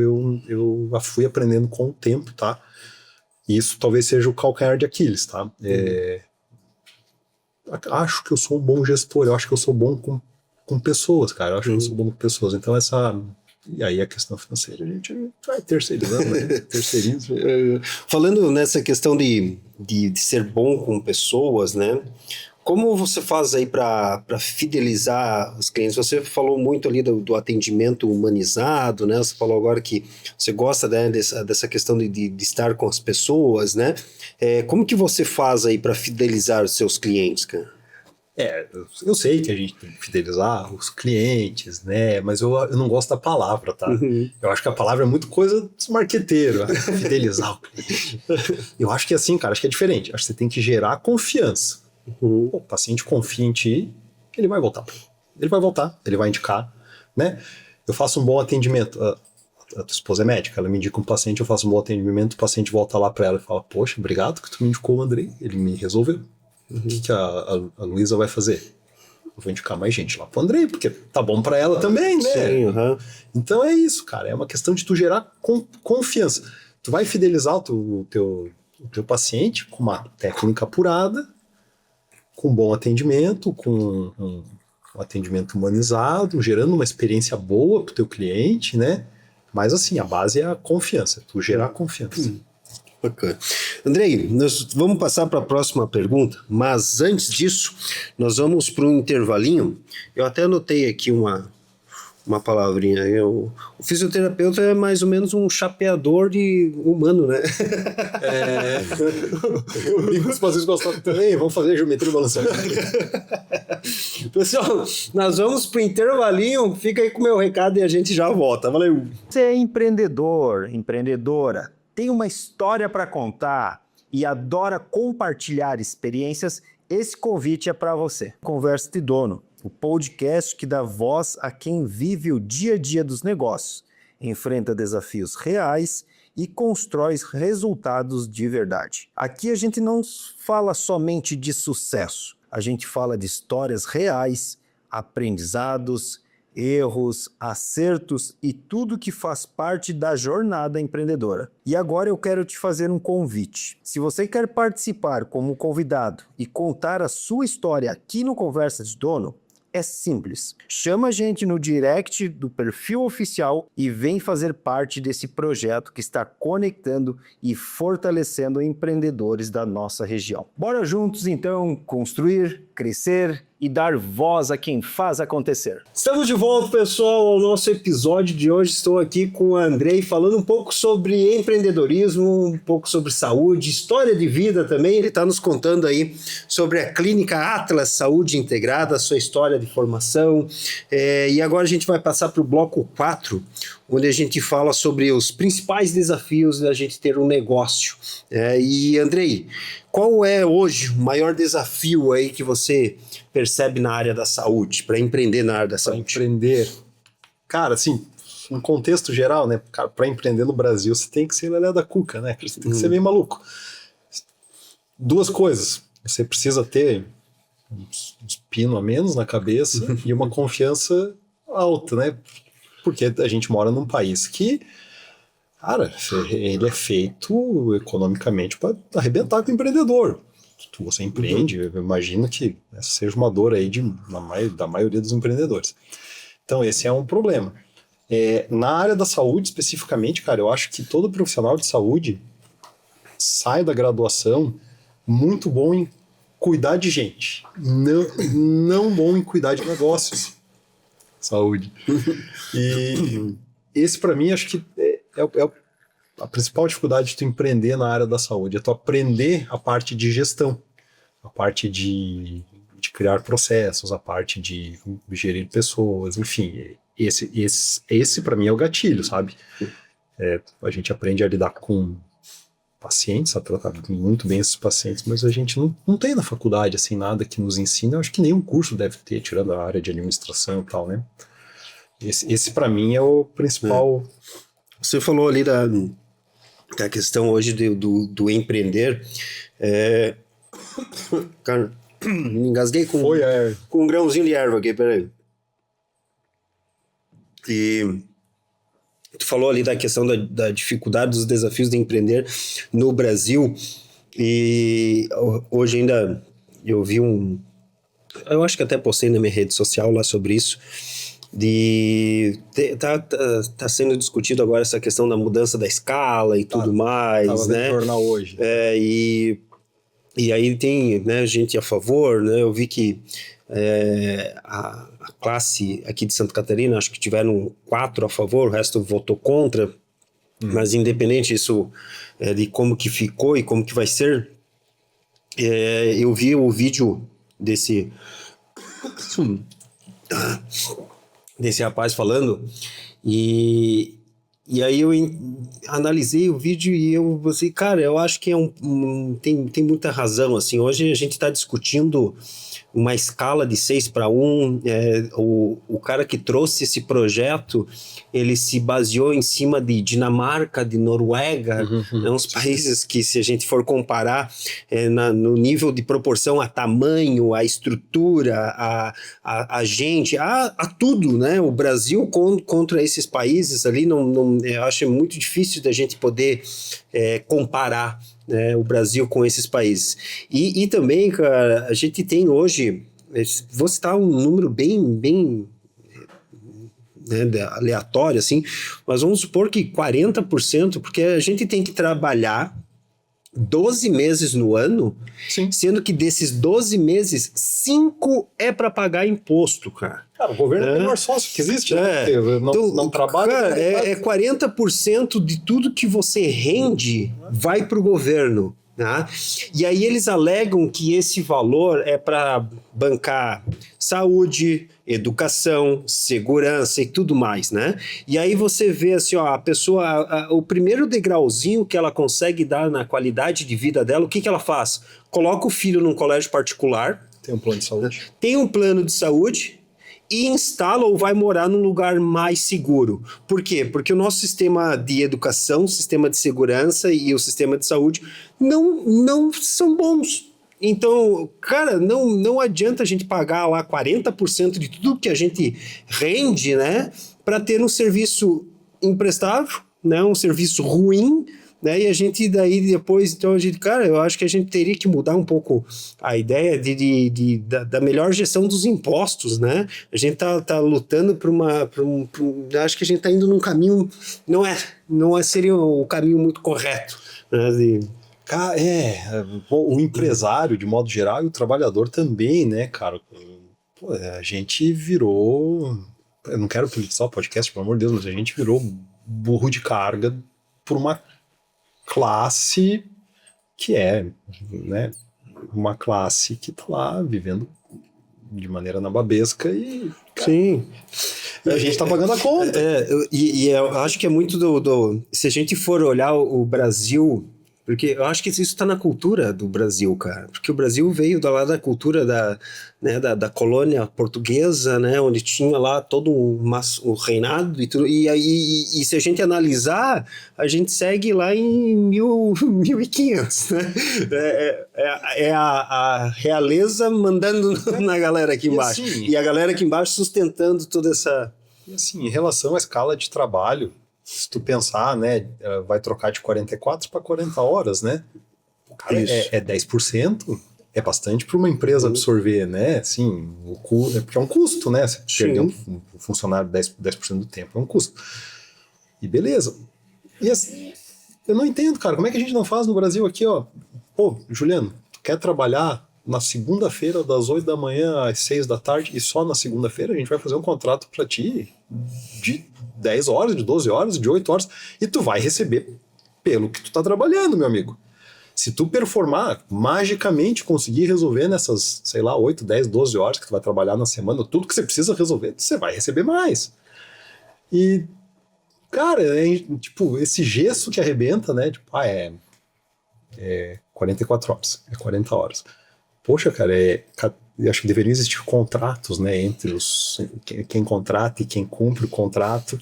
eu fui aprendendo com o tempo, tá? E isso talvez seja o calcanhar de Aquiles, tá? Acho que eu sou um bom gestor, eu acho que eu sou bom com pessoas, cara. Eu acho que eu sou bom com pessoas. Então e aí a questão financeira, a gente vai terceirizando, né? Terceiriza. Falando nessa questão de ser bom com pessoas, né? Como você faz aí para fidelizar os clientes? Você falou muito ali do atendimento humanizado, né? Você falou agora que você gosta, né, dessa questão de estar com as pessoas, né? Como que você faz aí para fidelizar os seus clientes, cara? Eu sei que a gente tem que fidelizar os clientes, né? Mas eu não gosto da palavra, tá? Eu acho que a palavra é muito coisa dos marqueteiros, fidelizar o cliente. Eu acho que é assim, cara, acho que é diferente. Acho que você tem que gerar confiança. O paciente confia em ti, ele vai voltar. Ele vai voltar, ele vai indicar, né? Eu faço um bom atendimento. A tua esposa é médica, ela me indica um paciente, eu faço um bom atendimento, o paciente volta lá para ela e fala, poxa, obrigado que tu me indicou o Andrei, ele me resolveu. O que a Luísa vai fazer? Eu vou indicar mais gente lá pro Andrei, porque tá bom para ela também, né? Sim, Então é isso, cara, é uma questão de tu gerar confiança. Tu vai fidelizar o teu paciente com uma técnica apurada, com bom atendimento, com um atendimento humanizado, gerando uma experiência boa para o teu cliente, né? Mas assim, a base é a confiança, tu gerar confiança. Bacana. Andrei, nós vamos passar para a próxima pergunta, mas antes disso, nós vamos para um intervalinho. Eu até anotei aqui uma palavrinha. O fisioterapeuta é mais ou menos um chapeador humano, né? Os pacientes gostam também, vamos fazer geometria balançada. Pessoal, nós vamos para o intervalinho. Fica aí com o meu recado e a gente já volta. Valeu! Você é empreendedor, empreendedora, tem uma história para contar e adora compartilhar experiências, esse convite é para você. Conversa de Dono, o podcast que dá voz a quem vive o dia a dia dos negócios, enfrenta desafios reais e constrói resultados de verdade. Aqui a gente não fala somente de sucesso, a gente fala de histórias reais, aprendizados, erros, acertos e tudo que faz parte da jornada empreendedora. E agora eu quero te fazer um convite. Se você quer participar como convidado e contar a sua história aqui no Conversa de Dono, é simples. Chama a gente no direct do perfil oficial e vem fazer parte desse projeto que está conectando e fortalecendo empreendedores da nossa região. Bora juntos então construir, crescer e dar voz a quem faz acontecer. Estamos de volta, pessoal, ao nosso episódio de hoje. Estou aqui com o Andrei falando um pouco sobre empreendedorismo, um pouco sobre saúde, história de vida também. Ele está nos contando aí sobre a Clínica Atlas Saúde Integrada, a sua história de formação. E agora a gente vai passar para o bloco 4, onde a gente fala sobre os principais desafios da gente ter um negócio. E Andrei, qual é hoje o maior desafio aí que você percebe na área da saúde, para empreender na área da saúde? Empreender. Cara, assim, em contexto geral, né? Para empreender no Brasil, você tem que ser lelé da cuca, né? Você tem que ser meio maluco. duas coisas. Você precisa ter uns pinos a menos na cabeça e uma confiança alta, né? Porque a gente mora num país que, cara, ele é feito economicamente para arrebentar com o empreendedor. Você empreende, eu imagino que essa seja uma dor aí da maioria dos empreendedores. Então, esse é um problema. Na área da saúde, especificamente, cara, eu acho que todo profissional de saúde sai da graduação muito bom em cuidar de gente, não bom em cuidar de negócios. Saúde. E esse, para mim, acho que é a principal dificuldade de tu empreender na área da saúde, é tu aprender a parte de gestão, a parte de criar processos, a parte de gerir pessoas, enfim, esse para mim é o gatilho, sabe? A gente aprende a lidar com pacientes, a tratar muito bem esses pacientes, mas a gente não tem na faculdade assim nada que nos ensine. Eu acho que nenhum curso deve ter, tirando a área de administração e tal, né? Esse para mim é o principal. Você falou ali da questão hoje do empreender. Cara, me engasguei com um grãozinho de erva aqui, peraí. E tu falou ali da questão da dificuldade, dos desafios de empreender no Brasil, e hoje ainda eu vi eu acho que até postei na minha rede social lá sobre isso, tá sendo discutido agora essa questão da mudança da escala e tudo mais, tava né? no jornal hoje. E aí tem, né, gente a favor, né? Eu vi que a classe aqui de Santa Catarina, acho que tiveram 4 a favor, o resto votou contra, mas independente isso de como que ficou e como que vai ser, eu vi o vídeo desse rapaz falando, e aí eu analisei o vídeo e eu assim, cara, eu acho que tem muita razão, assim. Hoje a gente está discutindo uma escala de 6:1, o cara que trouxe esse projeto, ele se baseou em cima de Dinamarca, de Noruega, uns países que, se a gente for comparar no nível de proporção a tamanho, a estrutura, a gente, a tudo, né? O Brasil contra esses países ali, eu acho muito difícil da gente poder comparar, né, o Brasil com esses países. E também, cara, a gente tem hoje, vou citar um número bem né, aleatório, assim, mas vamos supor que 40%, porque a gente tem que trabalhar 12 meses no ano, Sim. Sendo que desses 12 meses, 5 é para pagar imposto, cara. Cara, o governo é o melhor sócio que existe, né? Não trabalha. Cara, 40% de tudo que você rende vai para o governo. Né? E aí eles alegam que esse valor é para bancar saúde, educação, segurança e tudo mais, né? E aí você vê assim, ó, a pessoa, o primeiro degrauzinho que ela consegue dar na qualidade de vida dela, o que ela faz? Coloca o filho num colégio particular. Tem um plano de saúde. Tem um plano de saúde e instala ou vai morar num lugar mais seguro. Por quê? Porque o nosso sistema de educação, o sistema de segurança e o sistema de saúde não são bons. Então, cara, não adianta a gente pagar lá 40% de tudo que a gente rende, né, para ter um serviço imprestável, né, um serviço ruim, né, e a gente daí depois, então cara, eu acho que a gente teria que mudar um pouco a ideia da melhor gestão dos impostos, né? A gente tá lutando acho que a gente tá indo num caminho, seria o caminho muito correto, né? O empresário, de modo geral, e o trabalhador também, né, cara? Pô, a gente virou... Eu não quero politizar o podcast, pelo amor de Deus, mas a gente virou burro de carga por uma classe que né, uma classe que tá lá vivendo de maneira nababesca e... Cara, sim. A gente tá pagando a conta. E eu acho que é muito se a gente for olhar o Brasil Porque eu acho que isso está na cultura do Brasil, cara. Porque o Brasil veio lá da cultura da colônia portuguesa, né? Onde tinha lá todo o reinado e tudo. E se a gente analisar, a gente segue lá em 1500, né? A realeza mandando na galera aqui embaixo. assim, E a galera aqui embaixo sustentando toda essa... E assim, em relação à escala de trabalho, se tu pensar, né, vai trocar de 44 para 40 horas, né? Cara, é 10%, é bastante para uma empresa absorver, né? Assim, porque é um custo, né? Você perder um funcionário 10% do tempo, é um custo. E beleza. E assim, eu não entendo, cara, como é que a gente não faz no Brasil aqui, ó? Pô, Juliano, tu quer trabalhar na segunda-feira das 8 da manhã às 6 da tarde e só na segunda-feira a gente vai fazer um contrato para ti de 10 horas, de 12 horas, de 8 horas e tu vai receber pelo que tu tá trabalhando, meu amigo. Se tu performar, magicamente conseguir resolver nessas, sei lá, 8, 10, 12 horas que tu vai trabalhar na semana, tudo que você precisa resolver, você vai receber mais. E, cara, tipo, esse gesso que arrebenta, né? Tipo, é 44 horas, é 40 horas. Poxa, cara, eu acho que deveriam existir contratos, né, entre quem contrata e quem cumpre o contrato,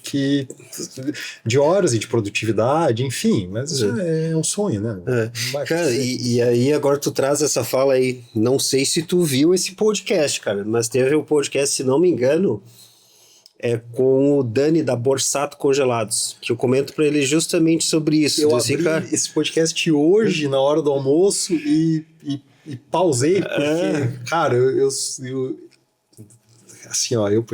de horas e de produtividade, enfim, mas é um sonho, né? Cara, e aí agora tu traz essa fala aí, não sei se tu viu esse podcast, cara, mas teve um podcast, se não me engano, com o Dani da Borsato Congelados, que eu comento pra ele justamente sobre isso. Eu abri esse podcast hoje, na hora do almoço, e pausei, porque, cara, eu assim, ó, eu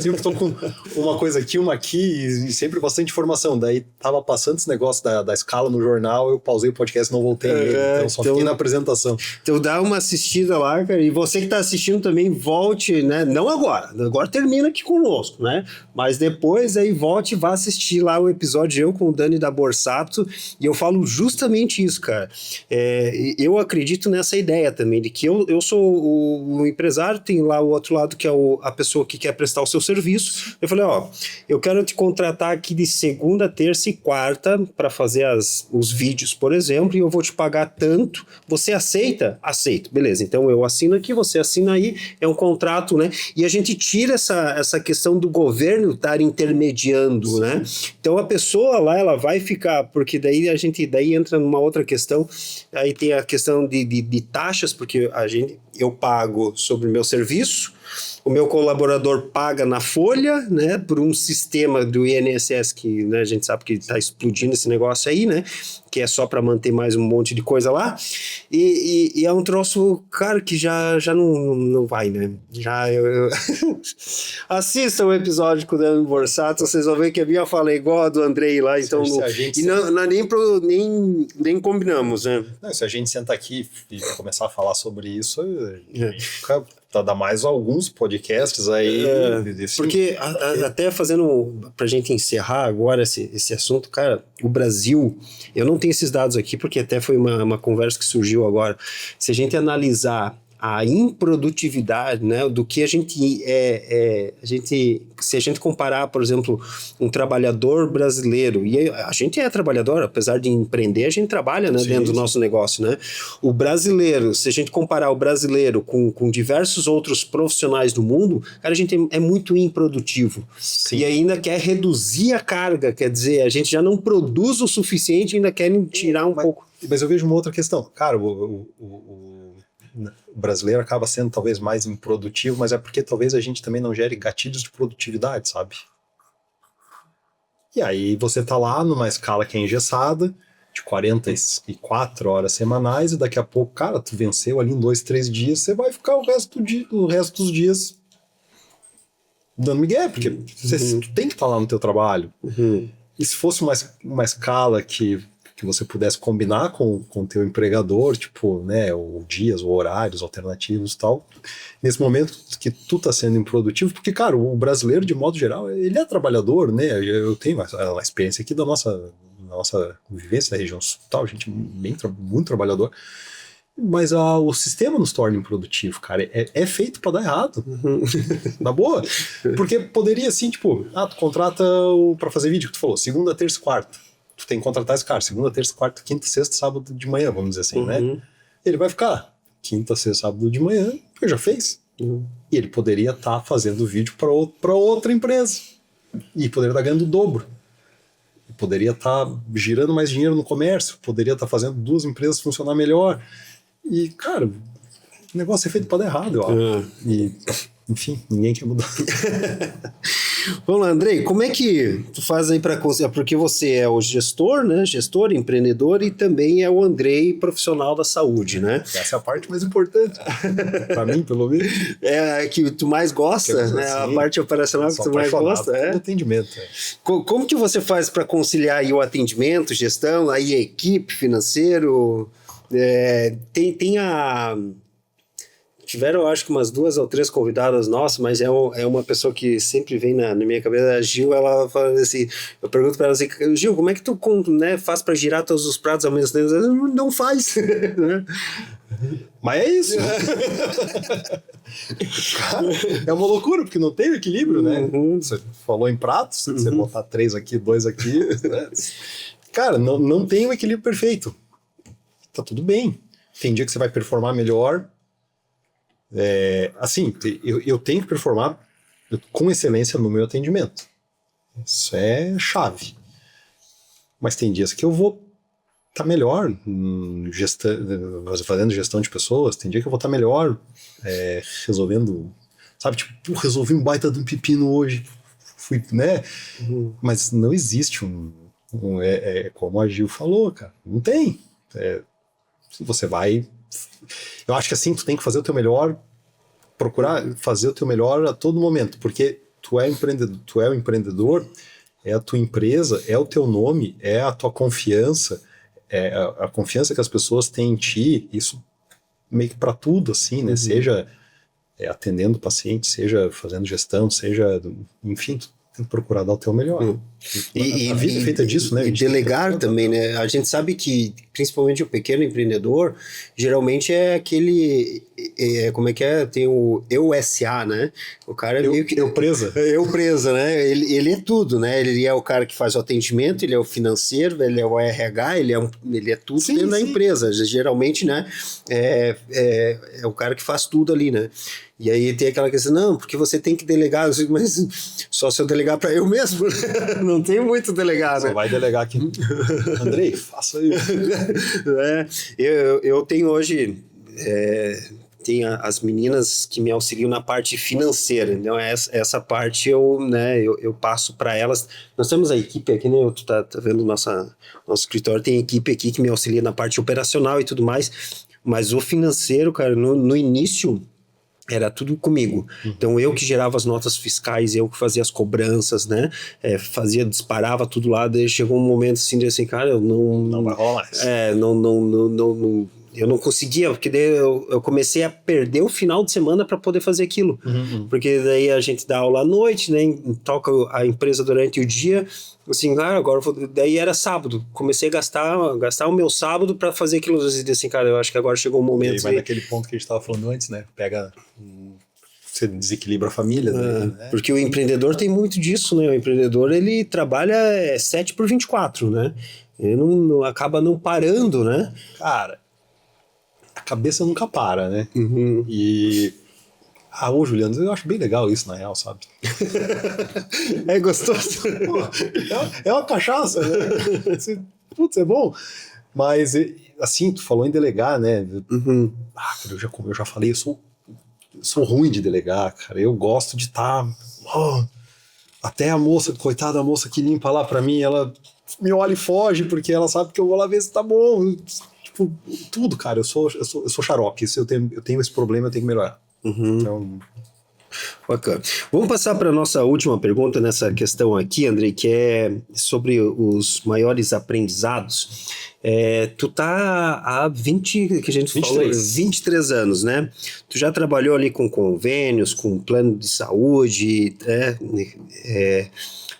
sempre tô com uma coisa aqui, uma aqui, e sempre bastante informação. Daí tava passando esse negócio da escala no jornal, eu pausei o podcast e não voltei nele, então só fiquei na apresentação. Então dá uma assistida lá, cara, e você que tá assistindo também, volte, né, não agora termina aqui conosco, né, mas depois aí volte e vá assistir lá o episódio eu com o Dani da Borsato, e eu falo justamente isso, cara. Eu acredito nessa ideia também, de que eu sou o empresário, tem lá o outro lado que é a pessoa que quer prestar o seu serviço. Eu falei, eu quero te contratar aqui de segunda, terça e quarta para fazer os vídeos, por exemplo, e eu vou te pagar tanto. Você aceita? Aceito. Beleza, então eu assino aqui, você assina aí, é um contrato, né? E a gente tira essa questão do governo estar intermediando, né? Então a pessoa lá, ela vai ficar, porque daí entra numa outra questão, aí tem a questão de taxas, porque eu pago sobre o meu serviço, o meu colaborador paga na folha, né, por um sistema do INSS que, né, a gente sabe que está explodindo esse negócio aí, né, que é só para manter mais um monte de coisa lá, e é um troço, cara, que já não vai, né, assistam o episódio com o Dani Borsato, vocês vão ver que a minha fala é igual a do Andrei lá, então, nem combinamos, né. Não, se a gente sentar aqui e começar a falar sobre isso, dá mais alguns podcasts aí. Porque até fazendo, pra gente encerrar agora esse assunto, cara, o Brasil, eu não tenho esses dados aqui porque até foi uma conversa que surgiu agora. Se a gente analisar a improdutividade, né, do que se a gente comparar, por exemplo, um trabalhador brasileiro, e a gente é trabalhador, apesar de empreender, a gente trabalha, né, dentro do nosso negócio, né? O brasileiro, se a gente comparar o brasileiro com diversos outros profissionais do mundo, cara, a gente é muito improdutivo. Sim. E ainda quer reduzir a carga, quer dizer, a gente já não produz o suficiente, ainda querem tirar um pouco. Mas eu vejo uma outra questão. Cara, o brasileiro acaba sendo talvez mais improdutivo, mas é porque talvez a gente também não gere gatilhos de produtividade, sabe? E aí você tá lá numa escala que é engessada, de 44 horas semanais, e daqui a pouco, cara, tu venceu ali em 2, 3 dias, você vai ficar o resto dos dias dando migué, porque tu tem que estar lá no teu trabalho. E se fosse uma escala que você pudesse combinar com o teu empregador, tipo, né, ou dias, ou horários alternativos e tal, nesse momento que tu tá sendo improdutivo, porque, cara, o brasileiro, de modo geral, ele é trabalhador, né, eu tenho a experiência aqui da nossa vivência da região sul, tal, gente muito trabalhador, mas o sistema nos torna improdutivo, cara, é feito pra dar errado, na boa, porque poderia, assim, tipo, tu contrata pra fazer vídeo, que tu falou, segunda, terça e quarta. tu tem que contratar esse cara, segunda, terça, quarta, quinta, sexta, sábado de manhã, vamos dizer assim, né? Ele vai ficar quinta, sexta, sábado de manhã, porque já fez. E ele poderia estar fazendo vídeo para outra empresa. E poderia estar ganhando o dobro. E poderia estar girando mais dinheiro no comércio. Poderia estar fazendo 2 empresas funcionar melhor. E, cara, o negócio é feito para dar errado, eu acho. E, enfim, ninguém quer mudar. Vamos lá, Andrei, como é que tu faz aí para conciliar? Porque você é o gestor, né? Gestor, empreendedor e também é o Andrei profissional da saúde, né? Essa é a parte mais importante. Para mim, pelo menos. É a que tu mais gosta, né? Assim, a parte operacional que tu mais gosta. É atendimento. Como que você faz para conciliar aí o atendimento, gestão, aí a equipe, financeiro? Tem a... Tiveram, acho que umas 2 ou 3 convidadas nossas, mas é uma pessoa que sempre vem na minha cabeça. A Gil, ela fala assim, eu pergunto para ela assim, Gil, como é que tu faz para girar todos os pratos ao mesmo tempo? Ela não faz. Mas é isso. É uma loucura, porque não tem o equilíbrio, né? Você falou em pratos, se você botar 3 aqui, 2 aqui, né? Cara, não tem o equilíbrio perfeito. Tá tudo bem. Tem dia que você vai performar melhor. Assim, eu tenho que performar com excelência no meu atendimento. Isso é chave. Mas tem dias que eu vou estar melhor fazendo gestão de pessoas, tem dia que eu vou estar melhor resolvendo, sabe, tipo, resolvi um baita de um pepino hoje, fui, né? Mas não existe como a Gil falou, cara, não tem. Você vai... Eu acho que assim, tu tem que fazer o teu melhor, procurar fazer o teu melhor a todo momento, porque tu é o empreendedor, é a tua empresa, é o teu nome, é a tua confiança, é a confiança que as pessoas têm em ti, isso meio que para tudo, assim, né? Seja atendendo o paciente, seja fazendo gestão, seja, enfim, tu tem que procurar dar o teu melhor. A vida é feita disso, né? E delegar também, né? A gente sabe que, principalmente o pequeno empreendedor, geralmente é aquele... como é que é? Tem o eu-SA, né? O cara é meio que... Eu-presa. Eu-presa, né? Ele é tudo, né? Ele é o cara que faz o atendimento, ele é o financeiro, ele é o RH, ele é tudo dentro da empresa. Geralmente, né? É o cara que faz tudo ali, né? E aí tem aquela questão, não, porque você tem que delegar, mas só se eu delegar para eu mesmo, não tem muito delegar, né? Só vai delegar aqui. Andrei, faça isso. Eu tenho hoje, tem as meninas que me auxiliam na parte financeira, então essa parte eu passo para elas. Nós temos a equipe aqui, né? Tu tá vendo nosso escritório, tem equipe aqui que me auxilia na parte operacional e tudo mais, mas o financeiro, cara, no início... Era tudo comigo. Então, eu que gerava as notas fiscais, eu que fazia as cobranças, né? Disparava tudo lá, daí chegou um momento assim, de assim, cara, eu não vai rolar isso. Eu não conseguia, porque daí eu comecei a perder o final de semana para poder fazer aquilo. Porque daí a gente dá aula à noite, né? Toca a empresa durante o dia. Assim, agora daí era sábado. Comecei a gastar o meu sábado para fazer aquilo. Assim, cara, eu acho que agora chegou um momento. E aí vai naquele ponto que a gente estava falando antes, né? Você desequilibra a família. Né? Porque o empreendedor tem muito disso, né? O empreendedor, ele trabalha 7x24, né? Ele não acaba não parando, né? Cara, a cabeça nunca para, né? E... ô Juliano, eu acho bem legal isso, na real, sabe? É gostoso. Pô, é uma cachaça, né? Putz, é bom. Mas, assim, tu falou em delegar, né? Eu já falei, eu sou ruim de delegar, cara. Eu gosto de estar... até a moça, coitada da moça que limpa lá pra mim, ela me olha e foge, porque ela sabe que eu vou lá ver se tá bom. Tipo, tudo, cara. Eu sou xarope. Eu tenho esse problema, eu tenho que melhorar. Então... Bacana. Vamos passar para a nossa última pergunta nessa questão aqui, Andrei, que é sobre os maiores aprendizados. Tu tá há 23 anos, né? Tu já trabalhou ali com convênios, com plano de saúde,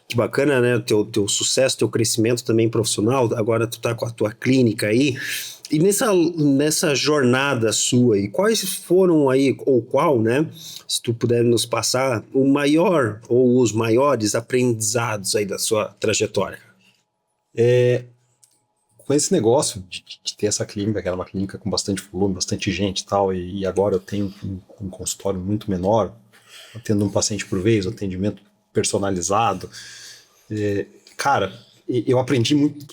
que bacana, né? Teu sucesso, teu crescimento também profissional. Agora tu tá com a tua clínica aí. E nessa jornada sua aí, quais foram aí, ou qual, né? Se tu puder nos passar o maior ou os maiores aprendizados aí da sua trajetória. Com esse negócio de ter essa clínica, que era uma clínica com bastante volume, bastante gente e tal, e agora eu tenho um consultório muito menor, atendo um paciente por vez, atendimento personalizado. Cara, eu aprendi muito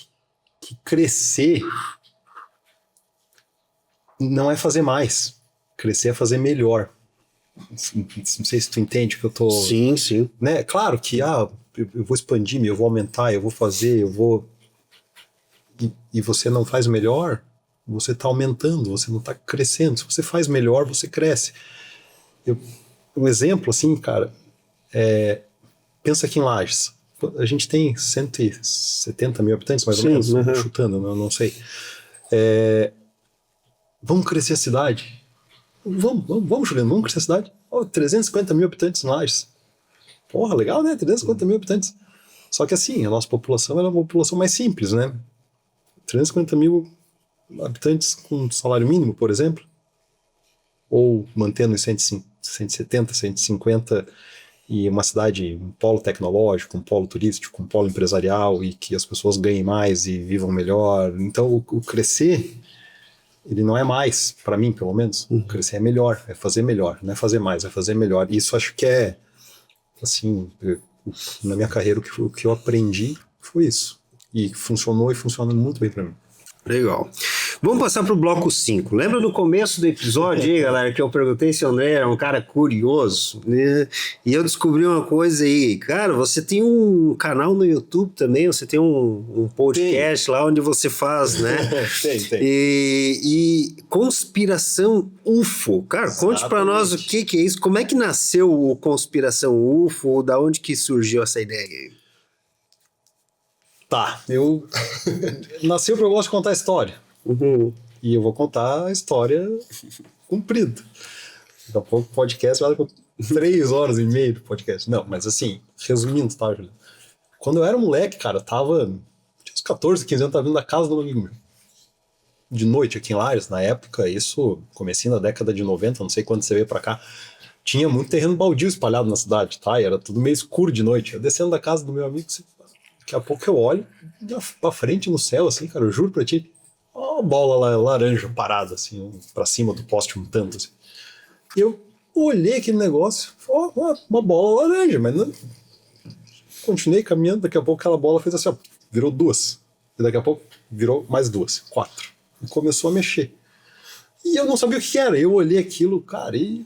que crescer não é fazer mais. Crescer é fazer melhor. Não sei se tu entende o que eu tô... Sim, sim. Né? Claro que eu vou expandir, eu vou aumentar, eu vou fazer, eu vou... E você não faz melhor, você está aumentando, você não está crescendo. Se você faz melhor, você cresce. Um exemplo, assim, cara, pensa aqui em Lages. A gente tem 170 mil habitantes, mais ou menos, chutando, não sei. Vamos crescer a cidade? Vamos, Juliano, vamos crescer a cidade? 350 mil habitantes em Lages. Porra, legal, né? 350 mil habitantes. Só que assim, a nossa população era uma população mais simples, né? 350 mil habitantes com salário mínimo, por exemplo, ou mantendo os 170, 150, e uma cidade, um polo tecnológico, um polo turístico, um polo empresarial, e que as pessoas ganhem mais e vivam melhor. Então, o crescer, ele não é mais, para mim, pelo menos, crescer é melhor, é fazer melhor, não é fazer mais, é fazer melhor. E isso acho que assim, na minha carreira, o que eu aprendi foi isso. E funcionou e funciona muito bem para mim. Legal. Vamos passar para o bloco 5. Lembra no começo do episódio aí, galera, que eu perguntei se o André era um cara curioso, né? E eu descobri uma coisa aí. Cara, você tem um canal no YouTube também, você tem um podcast lá onde você faz, né? Tem. E conspiração UFO. Cara, conte para nós o que é isso. Como é que nasceu o Conspiração UFO? Da onde que surgiu essa ideia aí? Tá, nasceu porque eu gosto de contar história. E eu vou contar a história comprida. Daqui a pouco o podcast vai dar com 3 horas e meia do podcast. Não, mas assim, resumindo, tá, Juliano? Quando eu era moleque, cara, tinha uns 14, 15 anos, tava vindo da casa de um amigo meu. De noite aqui em Lages, na época, isso, comecinho da década de 90, não sei quando você veio pra cá, tinha muito terreno baldio espalhado na cidade, tá? E era tudo meio escuro de noite. Eu descendo da casa do meu amigo, daqui a pouco eu olho pra frente no céu, assim, cara, eu juro pra ti, uma bola laranja parada, assim, pra cima do poste um tanto, assim. E eu olhei aquele negócio, uma bola laranja, mas não... Continuei caminhando, daqui a pouco aquela bola fez assim, ó, virou 2. E daqui a pouco virou mais 2, 4. E começou a mexer. E eu não sabia o que era, eu olhei aquilo, cara, e...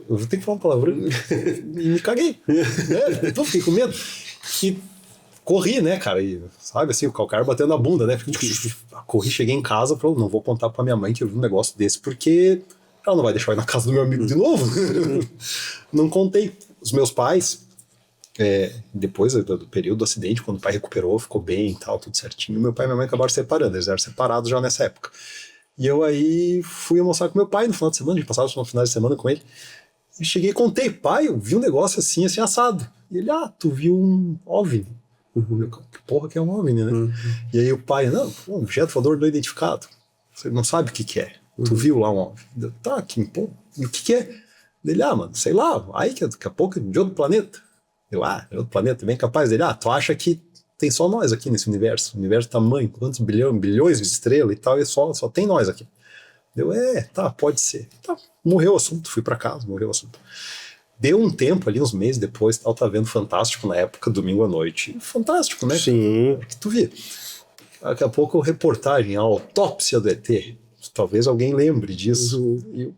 Eu vou ter que falar uma palavra. E me caguei. Então fiquei com medo. E corri, né, cara? E, sabe assim, o calcanhar batendo na bunda, né? Corri, cheguei em casa, falei, não vou contar pra minha mãe que eu vi um negócio desse, porque ela não vai deixar eu ir na casa do meu amigo de novo. Não contei. Os meus pais, depois do período do acidente, quando o pai recuperou, ficou bem e tal, tudo certinho, meu pai e minha mãe acabaram se separando, eles eram separados já nessa época. E eu aí fui almoçar com meu pai no final de semana, a gente passava no final de semana com ele. E cheguei e contei, pai, eu vi um negócio assim assado. E ele, tu viu um OVNI? Que porra que é um OVNI, né? E aí o pai, não, um objeto voador não identificado. Você não sabe o que é. Tu viu lá um OVNI? Tá, pô, o que é? Ele, mano, sei lá, aí que daqui a pouco é de outro planeta. Eu, é outro planeta, bem capaz. Ele, tu acha que tem só nós aqui nesse universo? O universo tamanho, quantos bilhões de estrelas e tal, e só tem nós aqui. Eu, tá, pode ser. Tá, morreu o assunto, fui pra casa, morreu o assunto. Deu um tempo ali, uns meses depois, tá vendo Fantástico na época, domingo à noite. Fantástico, né? Sim. Que tu via. Daqui a pouco, reportagem, a autópsia do ET. Talvez alguém lembre disso. E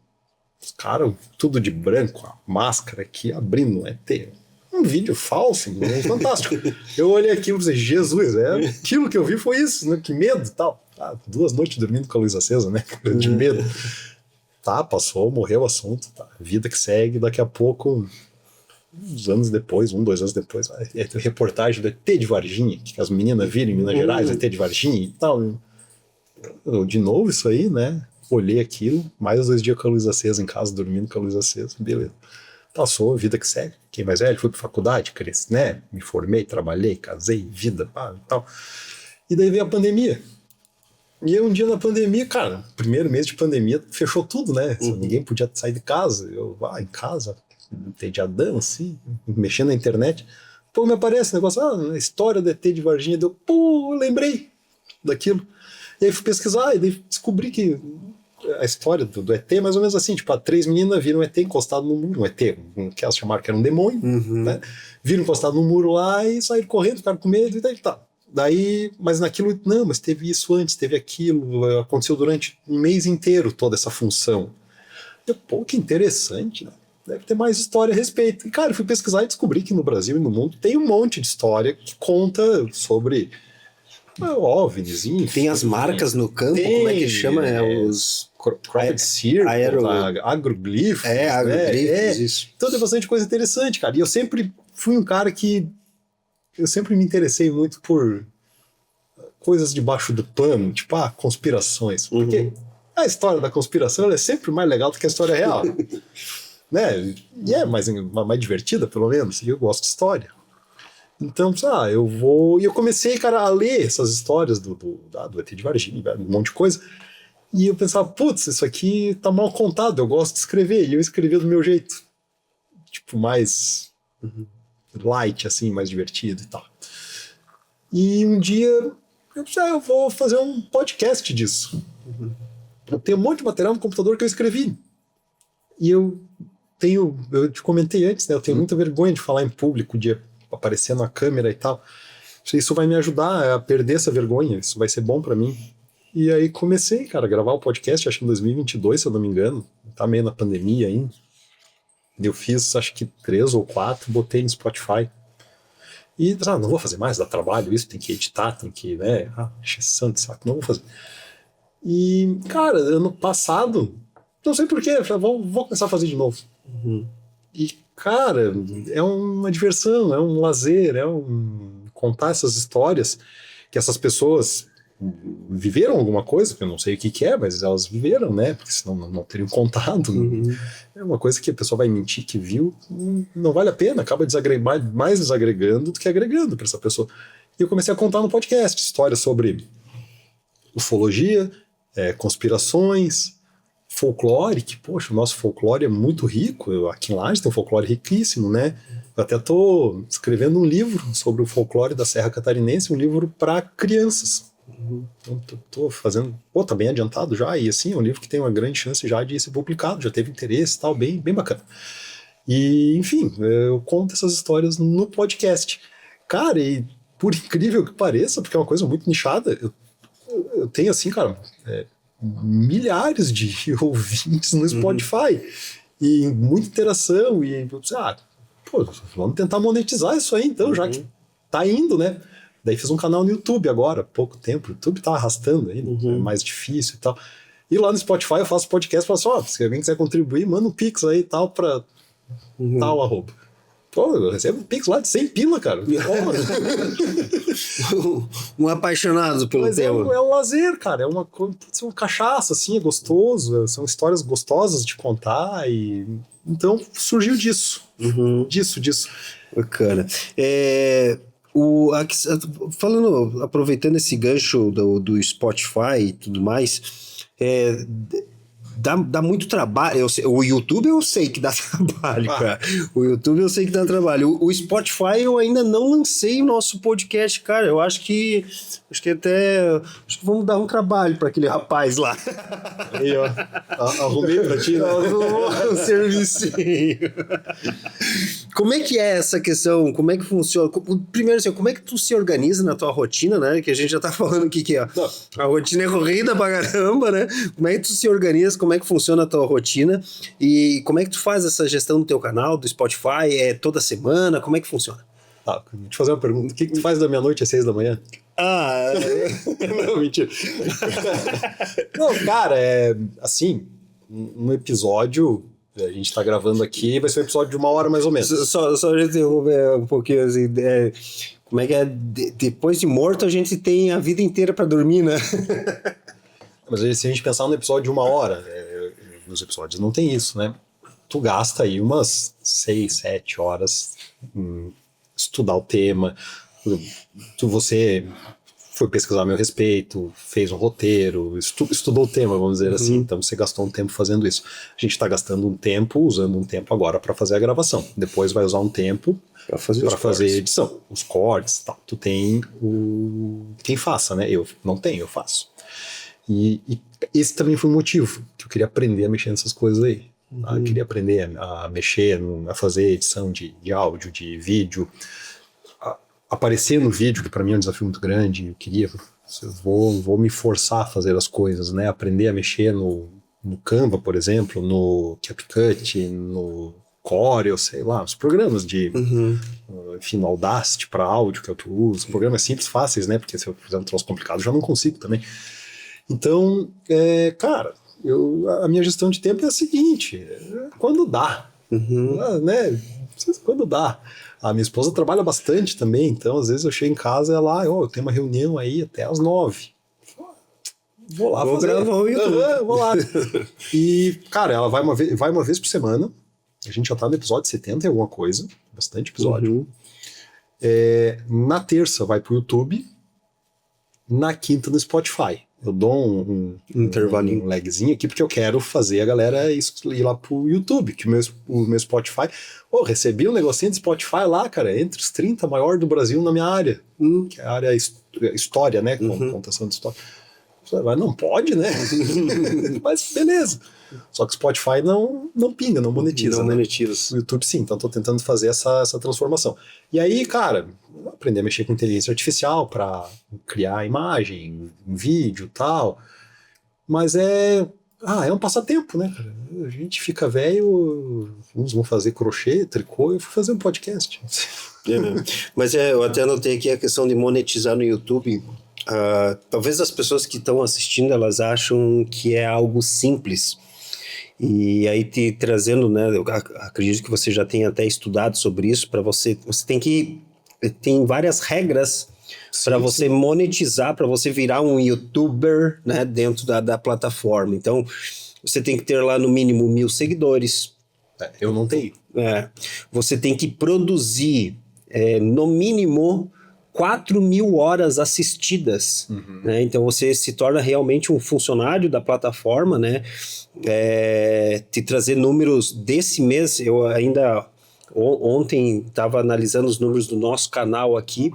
os caras, tudo de branco, a máscara aqui, abrindo um ET. Um vídeo falso, fantástico. Eu olhei aquilo e falei, Jesus, aquilo que eu vi foi isso, né? Que medo e tal. 2 noites dormindo com a luz acesa, né? De medo. Tá, passou, morreu o assunto, tá. Vida que segue, daqui a pouco, uns anos depois, 2 anos depois, reportagem do ET de Varginha, que as meninas viram em Minas Gerais, ET de Varginha e tal. De novo isso aí, né? Olhei aquilo, mais 2 dias com a luz acesa em casa, dormindo com a luz acesa, beleza. Passou, vida que segue. Quem mais velho, fui pra faculdade, cresci, né? Me formei, trabalhei, casei, vida, e tal. E daí veio a pandemia. E um dia na pandemia, cara, primeiro mês de pandemia, fechou tudo, né? Ninguém podia sair de casa. Eu, em casa, entediadão, assim, mexendo na internet. Pô, me aparece o negócio, a história do ET de Varginha, eu lembrei daquilo. E aí fui pesquisar e daí descobri que a história do ET é mais ou menos assim, tipo, 3 meninas viram um ET encostado no muro, um ET, que elas chamaram que era um demônio, né? Viram encostado no muro lá e saíram correndo, ficaram com medo e daí tá. Daí, mas naquilo, não, mas teve isso antes, teve aquilo, aconteceu durante um mês inteiro toda essa função. Pô, que interessante, né? Deve ter mais história a respeito. E, cara, eu fui pesquisar e descobri que no Brasil e no mundo tem um monte de história que conta sobre OVNIs, enfim. Tem as marcas no campo, como é que chama? Os Crooked Circles, agroglifos. Agroglifos, isso. Então tem bastante coisa interessante, cara. E eu sempre fui um cara que... Eu sempre me interessei muito por coisas debaixo do pano, tipo, conspirações. Porque a história da conspiração é sempre mais legal do que a história real. Né? E é mais divertida, pelo menos. E eu gosto de história. Então, eu vou... E eu comecei, cara, a ler essas histórias do ET de Varginha, um monte de coisa. E eu pensava, putz, isso aqui tá mal contado, eu gosto de escrever. E eu escrevia do meu jeito. Tipo, mais light, assim, mais divertido e tal. E um dia, eu vou fazer um podcast disso. Eu tenho um monte de material no computador que eu escrevi. E eu te comentei antes, né? Eu tenho muita vergonha de falar em público, de aparecer na câmera e tal. Isso vai me ajudar a perder essa vergonha, isso vai ser bom pra mim. E aí comecei, cara, a gravar o podcast, acho que em 2022, se eu não me engano. Tá meio na pandemia ainda. Eu fiz, acho que 3 ou 4, botei no Spotify. E, não vou fazer mais, dá trabalho isso, tem que editar, tem que, né? Encheção de saco, não vou fazer. E, cara, ano passado, não sei porquê, eu falei, vou começar a fazer de novo. E, cara, é uma diversão, é um lazer, contar essas histórias que essas pessoas viveram alguma coisa, que eu não sei o que é, mas elas viveram, né? Porque senão não teriam contado. É uma coisa que a pessoa vai mentir que viu, não vale a pena, acaba mais desagregando do que agregando para essa pessoa. E eu comecei a contar no podcast histórias sobre ufologia, conspirações, folclore, que, poxa, o nosso folclore é muito rico, aqui em Lages tem um folclore riquíssimo, né? Eu até estou escrevendo um livro sobre o folclore da Serra Catarinense, um livro para crianças. Então, tô fazendo... tá bem adiantado já, e assim, é um livro que tem uma grande chance já de ser publicado, já teve interesse e tal, bem, bem bacana. E, enfim, eu conto essas histórias no podcast. Cara, e por incrível que pareça, porque é uma coisa muito nichada, eu tenho, assim, cara, milhares de ouvintes no Spotify, e muita interação, e vamos tentar monetizar isso aí, então, já que tá indo, né? Daí fiz um canal no YouTube agora, há pouco tempo. O YouTube tá arrastando aí, é mais difícil e tal. E lá no Spotify eu faço podcast para se alguém quiser contribuir, manda um pix aí e tal pra tal arroba. Pô, eu recebo um pix lá de 100 pila, cara. Um apaixonado pelo tema. É um lazer, cara. É uma cachaça, assim, é gostoso. São histórias gostosas de contar e... Então surgiu disso. Disso. Bacana. Aproveitando esse gancho do Spotify e tudo mais, dá muito trabalho. O YouTube eu sei que dá trabalho, cara. O YouTube eu sei que dá trabalho. O Spotify eu ainda não lancei o nosso podcast, cara. Eu acho que vamos dar um trabalho para aquele rapaz lá. Aí, ó. Arrumei pra ti, né? Um servicinho. Como é que é essa questão? Como é que funciona? Primeiro, assim, como é que tu se organiza na tua rotina, né? Que a gente já tá falando aqui que a rotina é corrida pra caramba, né? Como é que tu se organiza? Como é que funciona a tua rotina? E como é que tu faz essa gestão do teu canal, do Spotify? É toda semana? Como é que funciona? Deixa eu te fazer uma pergunta. O que tu faz da meia-noite às 6 da manhã? Não, mentira. Não, cara, assim, um episódio... A gente tá gravando aqui, vai ser um episódio de 1 hora mais ou menos. Só a gente interromper um pouquinho, assim, como é que é? Depois de morto a gente tem a vida inteira pra dormir, né? Mas se a gente pensar no episódio de 1 hora, nos episódios não tem isso, né? Tu gasta aí umas 6, 7 horas em estudar o tema, você foi pesquisar a meu respeito, fez um roteiro, estudou o tema, vamos dizer assim. Então você gastou um tempo fazendo isso. A gente está gastando um tempo, usando um tempo agora para fazer a gravação. Depois vai usar um tempo para fazer a edição, os cortes, tal. Tu tem quem faça, né? Eu não tenho, eu faço. E esse também foi um motivo que eu queria aprender a mexer nessas coisas aí. Eu queria aprender a mexer, a fazer edição de áudio, de vídeo, aparecer no vídeo, que para mim é um desafio muito grande. Eu vou me forçar a fazer as coisas, né? Aprender a mexer no Canva, por exemplo, no CapCut, no Corel, sei lá, os programas de, enfim, no Audacity para áudio que eu uso, programas simples, fáceis, né? Porque se eu fizer um troço complicado, eu já não consigo também. Então, cara, a minha gestão de tempo é a seguinte, quando dá, né? Quando dá. A minha esposa trabalha bastante também, então às vezes eu chego em casa e ela, eu tenho uma reunião aí até às 9. Vou lá fazer. Gravar o YouTube. Vou lá. E, cara, ela vai uma vez por semana. A gente já tá no episódio 70 e alguma coisa. Bastante episódio. Na terça vai pro YouTube. Na quinta no Spotify. Eu dou um intervalinho, um lagzinho aqui, porque eu quero fazer a galera ir lá pro YouTube, que o meu Spotify... recebi um negocinho de Spotify lá, cara, entre os 30 maior do Brasil na minha área, que é a área história, né, contação de história. Mas não pode, né? Mas beleza. Só que o Spotify não pinga, não monetiza. Não né? monetiza. O YouTube sim, então tô tentando fazer essa transformação. E aí, cara, aprender a mexer com inteligência artificial para criar imagem, vídeo e tal. Mas é um passatempo, né, cara? A gente fica velho, uns vão fazer crochê, tricô, eu fui fazer um podcast. Mas eu até anotei aqui a questão de monetizar no YouTube. Talvez as pessoas que estão assistindo, elas acham que é algo simples. E aí te trazendo, né, eu acredito que você já tenha até estudado sobre isso, para você tem várias regras para você monetizar, para você virar um YouTuber, né, dentro da plataforma. Então, você tem que ter lá no mínimo 1.000 seguidores. Eu não tenho. Você tem que produzir no mínimo 4.000 horas assistidas, né? Então você se torna realmente um funcionário da plataforma, né? Te trazer números desse mês, eu ainda ontem estava analisando os números do nosso canal aqui,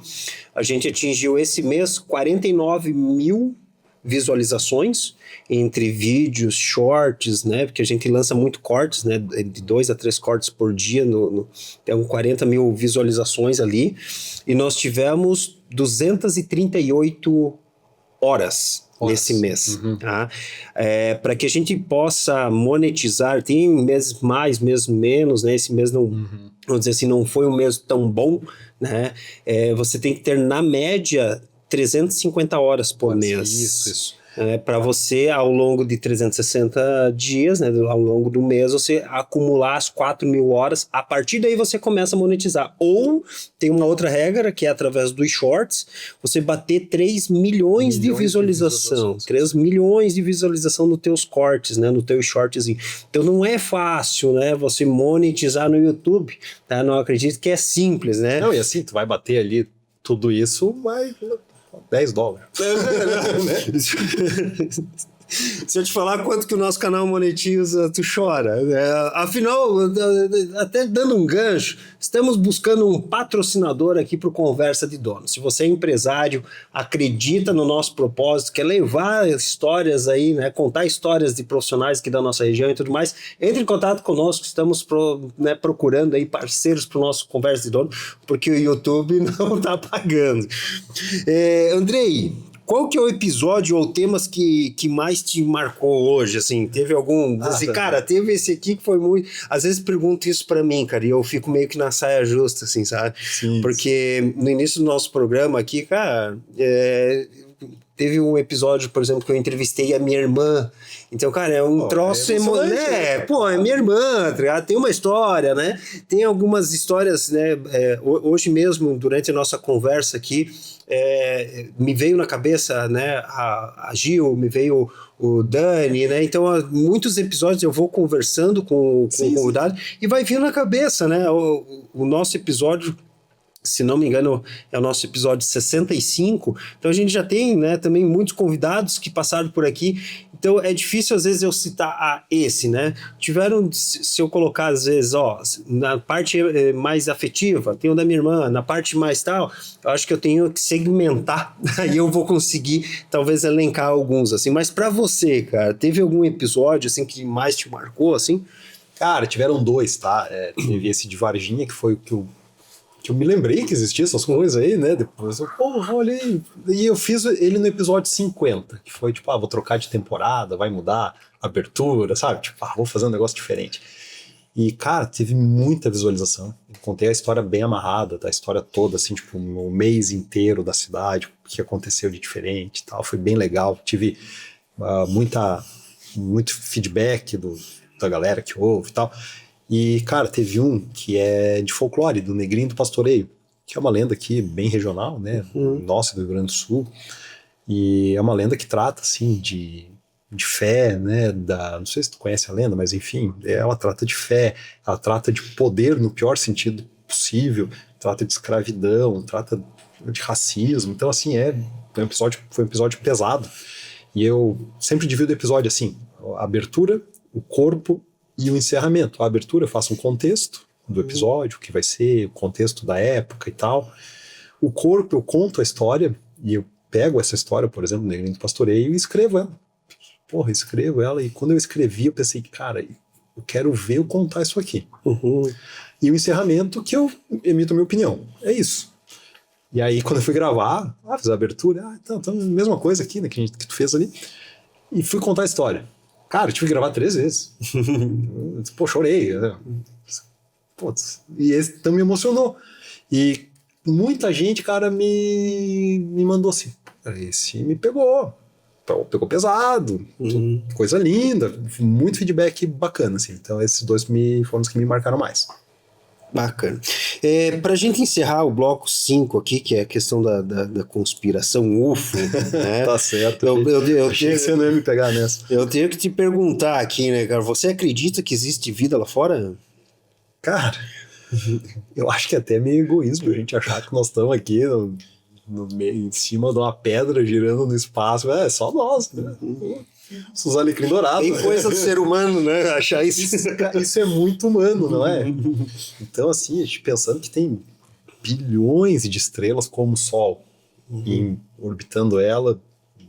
a gente atingiu esse mês 49.000 visualizações entre vídeos, shorts, né? Porque a gente lança muito cortes, né? De 2 a 3 cortes por dia, tem 40.000 visualizações ali. E nós tivemos 238 horas nesse mês. Tá? Para que a gente possa monetizar, tem meses mais, meses menos, né? Esse mês não, vamos dizer assim, não foi um mês tão bom, né? Você tem que ter, na média, 350 horas por mês. Isso. Para você, ao longo de 360 dias, né, ao longo do mês, você acumular as 4.000 horas. A partir daí você começa a monetizar. Ou tem uma outra regra, que é através dos shorts, você bater 3 milhões de visualização. 3 milhões de visualização nos teus cortes, né, no teu shortzinho. Então não é fácil, né, você monetizar no YouTube. Tá? Não acredito que é simples, né? Não, e assim, tu vai bater ali tudo isso, vai... $10. Se eu te falar quanto que o nosso canal monetiza, tu chora. Afinal, até dando um gancho, estamos buscando um patrocinador aqui para o Conversa de Dono. Se você é empresário, acredita no nosso propósito, quer levar histórias aí, né, contar histórias de profissionais aqui da nossa região e tudo mais, entre em contato conosco, estamos procurando aí parceiros para o nosso Conversa de Dono, porque o YouTube não está pagando. Andrei, qual que é o episódio ou temas que mais te marcou hoje, assim? Teve algum... cara, teve esse aqui que foi muito... Às vezes pergunto isso pra mim, cara, e eu fico meio que na saia justa, assim, sabe? Sim. Porque no início do nosso programa aqui, cara, teve um episódio, por exemplo, que eu entrevistei a minha irmã. Então, cara, é um troço emocionante. É minha irmã, tá ligado? Tem uma história, né? Tem algumas histórias, né? Hoje mesmo, durante a nossa conversa aqui, me veio na cabeça, né, a Gil, me veio o Dani, né? Então, muitos episódios eu vou conversando com o convidado e vai vindo na cabeça, né? O nosso episódio se não me engano, é o nosso episódio 65. Então a gente já tem, né, também muitos convidados que passaram por aqui. Então é difícil às vezes eu citar esse, né? Tiveram, se eu colocar às vezes, na parte mais afetiva, tem o da minha irmã, na parte mais tal, eu acho que eu tenho que segmentar, aí eu vou conseguir talvez elencar alguns, assim. Mas para você, cara, teve algum episódio assim que mais te marcou, assim? Cara, tiveram 2, tá? Teve esse de Varginha, que foi o que eu me lembrei que existia essas coisas aí, né? Depois eu, olhei. E eu fiz ele no episódio 50, que foi tipo, vou trocar de temporada, vai mudar a abertura, sabe? Tipo, vou fazer um negócio diferente. E, cara, teve muita visualização. Eu contei a história bem amarrada, da história toda, assim, tipo, um mês inteiro da cidade, o que aconteceu de diferente e tal. Foi bem legal. Tive muito feedback da galera que ouve e tal. E, cara, teve um que é de folclore, do Negrinho do Pastoreio, que é uma lenda aqui bem regional, né? Nossa, do Rio Grande do Sul. E é uma lenda que trata, assim, de fé, né? Não sei se tu conhece a lenda, mas enfim, ela trata de fé, ela trata de poder no pior sentido possível, trata de escravidão, trata de racismo. Então, assim, foi um episódio pesado. E eu sempre divido o episódio assim: a abertura, o corpo e o encerramento. A abertura eu faço um contexto do episódio, o que vai ser, o contexto da época e tal. O corpo eu conto a história, e eu pego essa história, por exemplo, do Negrinho do Pastoreio, e escrevo ela. Escrevo ela, e quando eu escrevi eu pensei, cara, eu quero ver eu contar isso aqui. E o encerramento que eu emito a minha opinião. É isso. E aí quando eu fui gravar, fiz a abertura, então, mesma coisa aqui, né, que tu fez ali, e fui contar a história. Cara, eu tive que gravar 3 vezes. Chorei. Né? E esse também me emocionou. E muita gente, cara, me mandou assim, esse me pegou pesado, coisa linda, muito feedback bacana, assim. Então esses 2 foram os que me marcaram mais. Bacana. Pra gente encerrar o bloco 5 aqui, que é a questão da conspiração UFO, né? Tá certo. Eu achei que você não ia me pegar nessa. Eu tenho que te perguntar aqui, né, cara? Você acredita que existe vida lá fora? Cara, eu acho que é até meio egoísmo a gente achar que nós estamos aqui em cima de uma pedra girando no espaço. É só nós, né? Os alecrim dourados. Tem coisa do ser humano, né? Achar isso. Isso é muito humano, não é? Então, assim, a gente pensando que tem bilhões de estrelas como o Sol, e orbitando ela,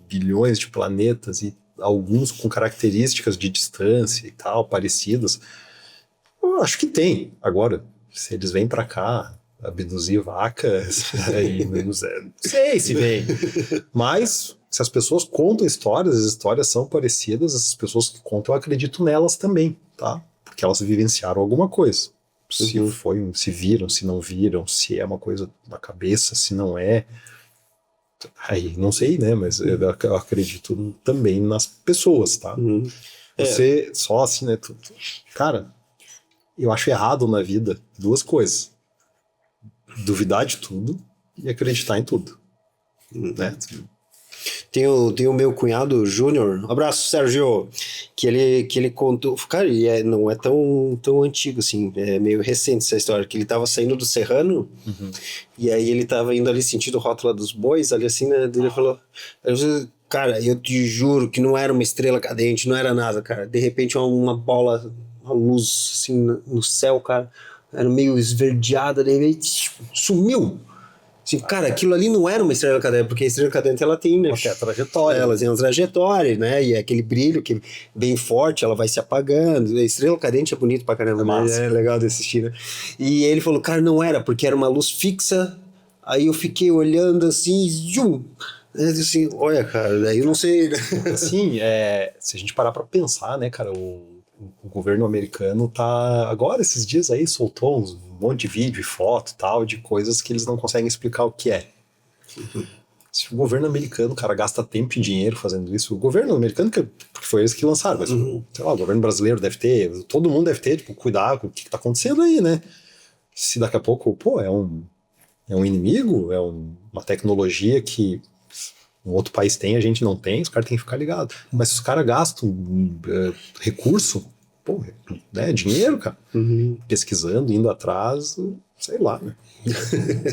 bilhões de planetas, e alguns com características de distância e tal, parecidas. Eu acho que tem. Agora, se eles vêm pra cá abduzir vacas, aí não sei se vem. Mas se as pessoas contam histórias, as histórias são parecidas, essas pessoas que contam, eu acredito nelas também, tá? Porque elas vivenciaram alguma coisa. Se viram, se não viram, se é uma coisa na cabeça, se não é. Aí, não sei, né? Mas eu acredito também nas pessoas, tá? Você, só assim, né? Cara, eu acho errado na vida 2 coisas. Duvidar de tudo e acreditar em tudo. Né? Tem o meu cunhado Júnior, um abraço, Sérgio, que ele contou, cara, e não é tão antigo assim, é meio recente essa história, que ele tava saindo do Serrano, e aí ele tava indo ali sentido Rótula dos Bois, ali assim, né, ele falou, cara, eu te juro que não era uma estrela cadente, não era nada, cara, de repente uma bola, uma luz assim no céu, cara, era meio esverdeada, daí ele sumiu. Assim, cara, aquilo ali não era uma estrela cadente, porque a estrela cadente ela tem, né? A trajetória. Ela tem uma trajetória, né? E é aquele brilho que é bem forte, ela vai se apagando. A estrela cadente é bonito pra caramba, né? É legal de assistir, né? E ele falou, cara, não era, porque era uma luz fixa. Aí eu fiquei olhando assim, zum! Eu disse assim, olha, cara, daí eu não sei. Assim, se a gente parar pra pensar, né, cara, o governo americano tá, agora esses dias aí, soltou um monte de vídeo e foto e tal, de coisas que eles não conseguem explicar o que é. Se o governo americano, cara, gasta tempo e dinheiro fazendo isso, o governo americano, porque foi eles que lançaram, mas, sei lá, o governo brasileiro deve ter, todo mundo deve ter, tipo, cuidado com o que tá acontecendo aí, né? Se daqui a pouco, é um inimigo, uma tecnologia que um outro país tem, a gente não tem, os caras têm que ficar ligados. Mas se os caras gastam recurso pô, né, dinheiro, cara. Pesquisando, indo atrás, sei lá, né?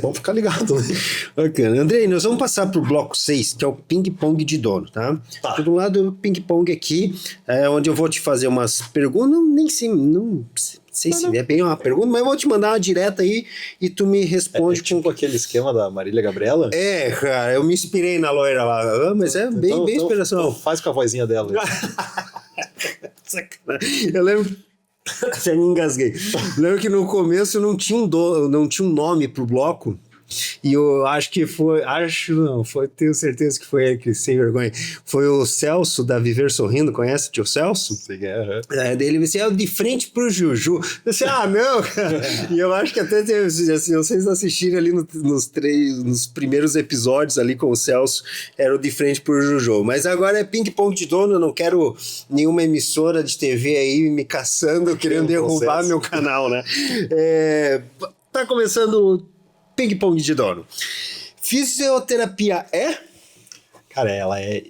Vamos ficar ligados, né? Bacana. Andrei, nós vamos passar para o bloco 6, que é o ping-pong de dono, tá? Tá. Do lado do ping-pong aqui, onde eu vou te fazer umas perguntas, não sei se é bem uma pergunta, mas eu vou te mandar uma direta aí e tu me responde Tipo aquele esquema da Marília Gabriela. Cara, eu me inspirei na loira lá, mas é bem inspiracional. Então faz com a vozinha dela. Sacanagem. Eu lembro. Já me engasguei. Lembro que no começo não tinha um nome pro bloco. E eu acho que tenho certeza que foi ele que, sem vergonha, foi o Celso da Viver Sorrindo, conhece o tio Celso? Sim, Dele disse, de frente pro Juju. Eu disse, não, cara. E eu acho que até teve, assim, vocês assistiram ali nos primeiros episódios ali com o Celso, era o de frente pro Juju. Mas agora é ping-pong de dono, eu não quero nenhuma emissora de TV aí me caçando, querendo derrubar meu canal, né? Tá começando ping-pong de dono. Fisioterapia é? Cara, ela é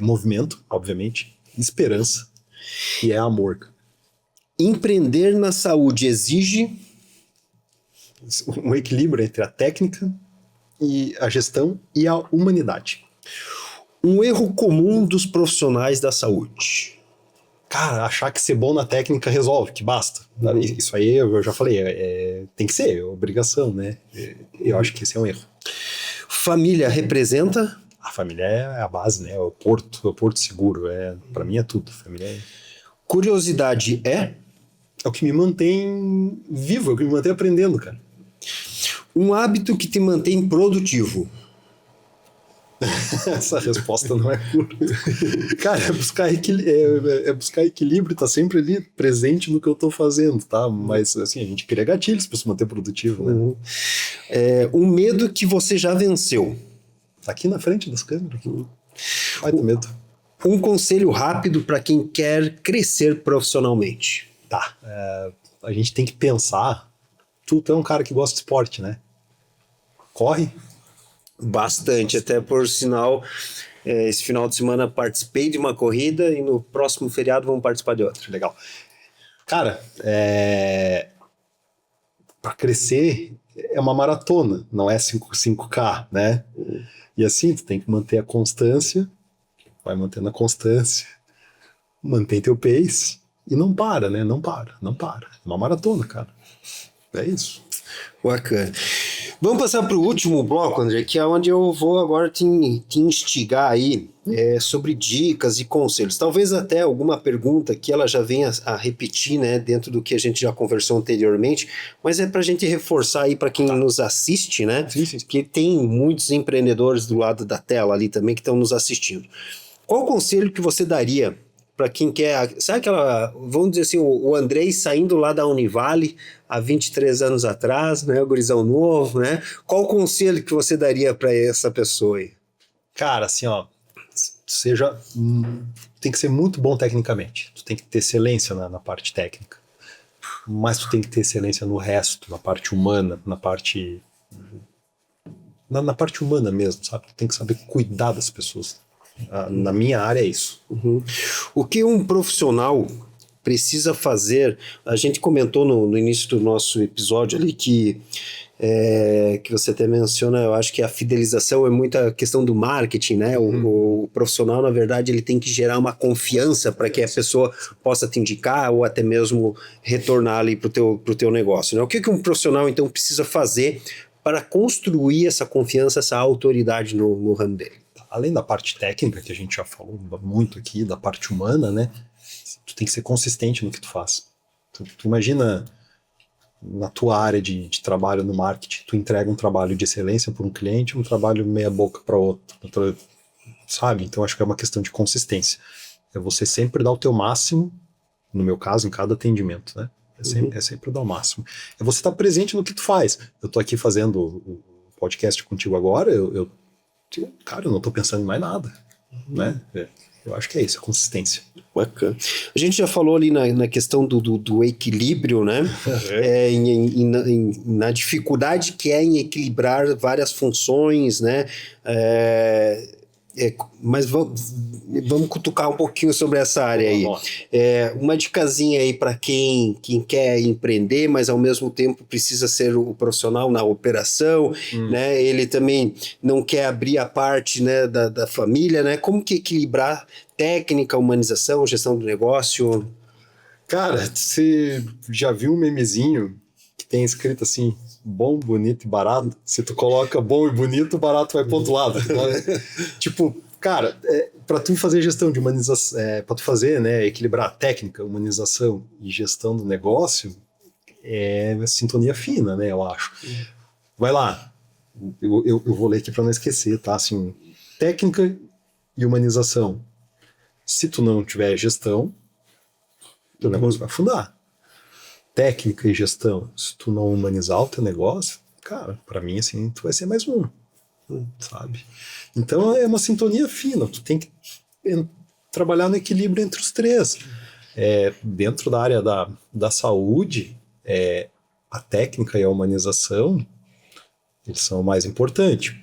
movimento, obviamente, esperança e é amor. Empreender na saúde exige um equilíbrio entre a técnica e a gestão e a humanidade. Um erro comum dos profissionais da saúde. Cara, achar que ser bom na técnica resolve, que basta. Isso aí eu já falei, tem que ser, é obrigação, né? Eu acho que esse é um erro. Família representa? A família é a base, né? É o porto seguro. Para mim é tudo. Família Curiosidade é? É o que me mantém vivo, é o que me mantém aprendendo, cara. Um hábito que te mantém produtivo. Essa resposta não é curta. Cara, é buscar equilíbrio, tá sempre ali presente no que eu tô fazendo, tá? Mas, assim, a gente cria gatilhos pra se manter produtivo, né? Um medo que você já venceu. Tá aqui na frente das câmeras. Vai ter medo. Um conselho rápido para quem quer crescer profissionalmente. Tá. A gente tem que pensar. Tu é um cara que gosta de esporte, né? Corre. Bastante, até por sinal, esse final de semana participei de uma corrida e no próximo feriado vamos participar de outra. Legal. Cara, para crescer é uma maratona, não é 5K, né? E assim, tu tem que manter a constância, vai mantendo a constância, mantém teu pace e não para, né? Não para. É uma maratona, cara. É isso. Bacana. Vamos passar para o último bloco, André, que é onde eu vou agora te instigar aí sobre dicas e conselhos. Talvez até alguma pergunta que ela já venha a repetir, né, dentro do que a gente já conversou anteriormente, mas é para a gente reforçar aí para quem nos assiste, né? Sim. Que tem muitos empreendedores do lado da tela ali também que estão nos assistindo. Qual o conselho que você daria para quem quer, sabe aquela, vamos dizer assim, o Andrei saindo lá da Univale há 23 anos atrás, né, o gurizão novo, né? Qual o conselho que você daria para essa pessoa aí? Cara, assim, ó, tem que ser muito bom tecnicamente, tu tem que ter excelência na parte técnica, mas tu tem que ter excelência no resto, na parte humana, na parte humana mesmo, sabe? Tu tem que saber cuidar das pessoas. Na minha área é isso. O que um profissional precisa fazer? A gente comentou no início do nosso episódio ali que você até menciona, eu acho que a fidelização é muita questão do marketing, né? O profissional, na verdade, ele tem que gerar uma confiança para que a pessoa possa te indicar ou até mesmo retornar ali pro teu negócio, né? O que um profissional, então, precisa fazer para construir essa confiança, essa autoridade no ramo dele? Além da parte técnica, que a gente já falou muito aqui, da parte humana, né? Tu tem que ser consistente no que tu faz. Tu imagina, na tua área de trabalho no marketing, tu entrega um trabalho de excelência para um cliente, um trabalho meia boca para outro, sabe? Então acho que é uma questão de consistência. É você sempre dar o teu máximo, no meu caso, em cada atendimento, né? É sempre dar o máximo. É você estar presente no que tu faz. Eu tô aqui fazendo o podcast contigo agora, cara, eu não tô pensando em mais nada, né? Eu acho que é isso, a consistência. Bacana. A gente já falou ali na questão do equilíbrio, né? Na dificuldade que é em equilibrar várias funções, né? Mas vamos cutucar um pouquinho sobre essa área aí. Uma dicasinha aí para quem quer empreender, mas ao mesmo tempo precisa ser o profissional na operação, né? Ele também não quer abrir a parte, né, da família, né? Como que equilibrar técnica, humanização, gestão do negócio? Cara, você já viu um memezinho que tem escrito assim, bom, bonito e barato? Se tu coloca bom e bonito, o barato vai pro outro lado. Né? Tipo, cara, para tu fazer gestão de humanização, para tu fazer, né, equilibrar a técnica, humanização e gestão do negócio, é sintonia fina, né, eu acho. Vai lá, eu vou ler aqui para não esquecer, tá? Assim, técnica e humanização. Se tu não tiver gestão, teu negócio vai afundar. Técnica e gestão, se tu não humanizar o teu negócio, cara, pra mim, assim, tu vai ser mais um, sabe? Então é uma sintonia fina, tu tem que trabalhar no equilíbrio entre os três. Dentro da área da saúde, a técnica e a humanização, eles são o mais importantes.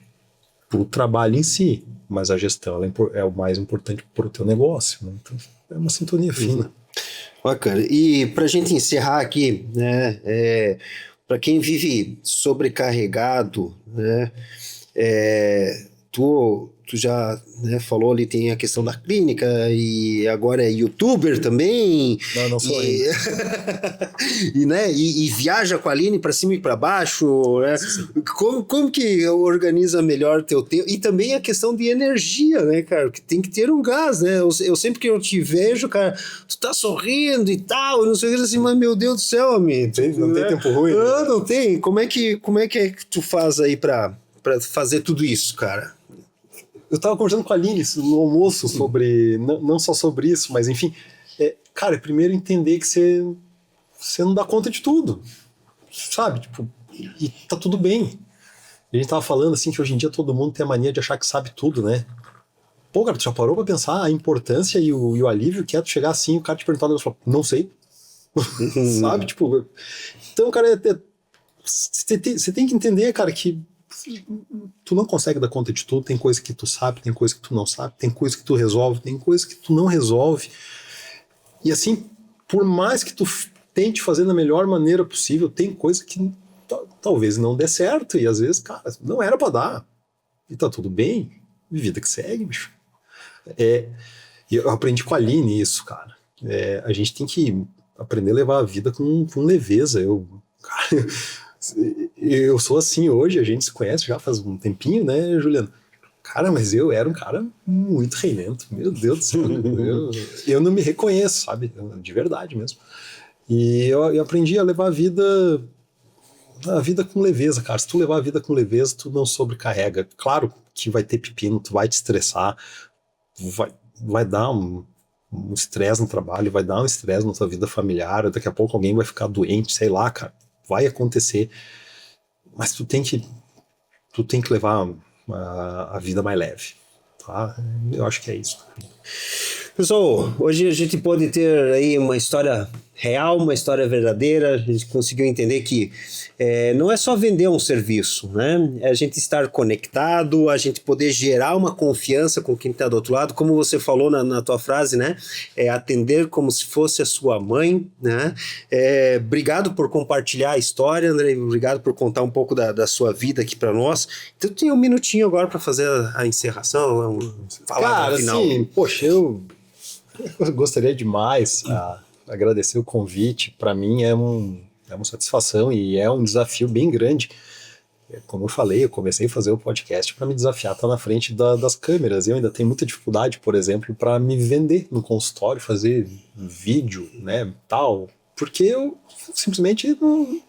O trabalho em si, mas a gestão é o mais importante para o teu negócio. Né? Então, é uma sintonia fina. Bacana. E para a gente encerrar aqui, né, para quem vive sobrecarregado, né, tu já, né, falou ali, tem a questão da clínica e agora é youtuber também. Não sou ainda. E viaja com a Aline para cima e para baixo, né? Como que organiza melhor teu tempo? E também a questão de energia, né, cara? Que tem que ter um gás, né? Eu sempre que eu te vejo, cara, tu tá sorrindo e tal, não sei o que, assim, mas meu Deus do céu, amigo. Não tem tempo ruim. Né? Não tem. Como é que tu faz aí para fazer tudo isso, cara? Eu tava conversando com a Aline no almoço sobre, não só sobre isso, mas enfim, cara, primeiro entender que você não dá conta de tudo, sabe? Tipo, e tá tudo bem. A gente tava falando assim que hoje em dia todo mundo tem a mania de achar que sabe tudo, né? Pô, cara, tu já parou pra pensar a importância e o alívio que é tu chegar assim, o cara te perguntar, e falar, não sei. Sabe? Tipo, então, cara, você tem que entender, cara, que tu não consegue dar conta de tudo, tem coisa que tu sabe, tem coisa que tu não sabe, tem coisa que tu resolve, tem coisa que tu não resolve. E assim, por mais que tu tente fazer da melhor maneira possível, tem coisa que talvez não dê certo, e às vezes, cara, não era pra dar. E tá tudo bem, vida que segue, bicho. E eu aprendi com a Aline isso, cara. A gente tem que aprender a levar a vida com leveza. Eu sou assim hoje, a gente se conhece já faz um tempinho, né, Juliano? Cara, mas eu era um cara muito reinento, meu Deus do céu. Eu não me reconheço, sabe? De verdade mesmo. E eu aprendi a levar a vida com leveza, cara. Se tu levar a vida com leveza, tu não sobrecarrega. Claro que vai ter pepino, tu vai te estressar, vai dar um estresse no trabalho, vai dar um estresse na tua vida familiar, daqui a pouco alguém vai ficar doente, sei lá, cara. Vai acontecer, mas tu tem que levar a vida mais leve, tá? Eu acho que é isso. Pessoal, hoje a gente pode ter aí uma história real, uma história verdadeira. A gente conseguiu entender que não é só vender um serviço, né? É a gente estar conectado, a gente poder gerar uma confiança com quem está do outro lado, como você falou na tua frase, né? Atender como se fosse a sua mãe, né? Obrigado por compartilhar a história, André. Obrigado por contar um pouco da sua vida aqui para nós. Então tem um minutinho agora para fazer a encerração, falar no final. Assim, poxa, eu gostaria demais agradecer o convite. Para mim é uma satisfação e é um desafio bem grande. Como eu falei, eu comecei a fazer o podcast para me desafiar, estar na frente das câmeras. Eu ainda tenho muita dificuldade, por exemplo, para me vender no consultório, fazer vídeo, né, tal, porque eu simplesmente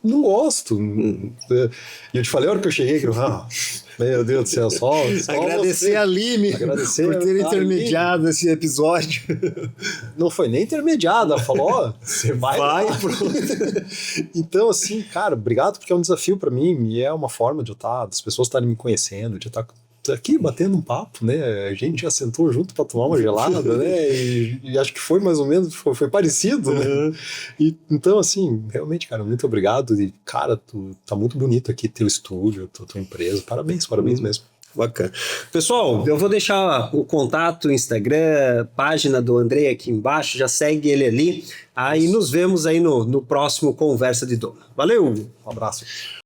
não gosto. E eu te falei a hora que eu cheguei, que meu Deus do céu, só agradecer a Aline por ter intermediado esse episódio. Não foi nem intermediada, ela falou, ó, você vai pronto. Então, assim, cara, obrigado, porque é um desafio para mim e é uma forma de das pessoas estarem me conhecendo, de estar aqui batendo um papo, né? A gente já sentou junto para tomar uma gelada, né? E acho que foi mais ou menos, foi parecido, né? E, então, assim, realmente, cara, muito obrigado. E, cara, tu tá muito bonito aqui, teu estúdio, tua empresa. Parabéns mesmo. Bacana. Pessoal, eu vou deixar o contato, Instagram, página do Andrei aqui embaixo, já segue ele ali. Aí nos vemos aí no próximo Conversa de Dono. Valeu! Um abraço.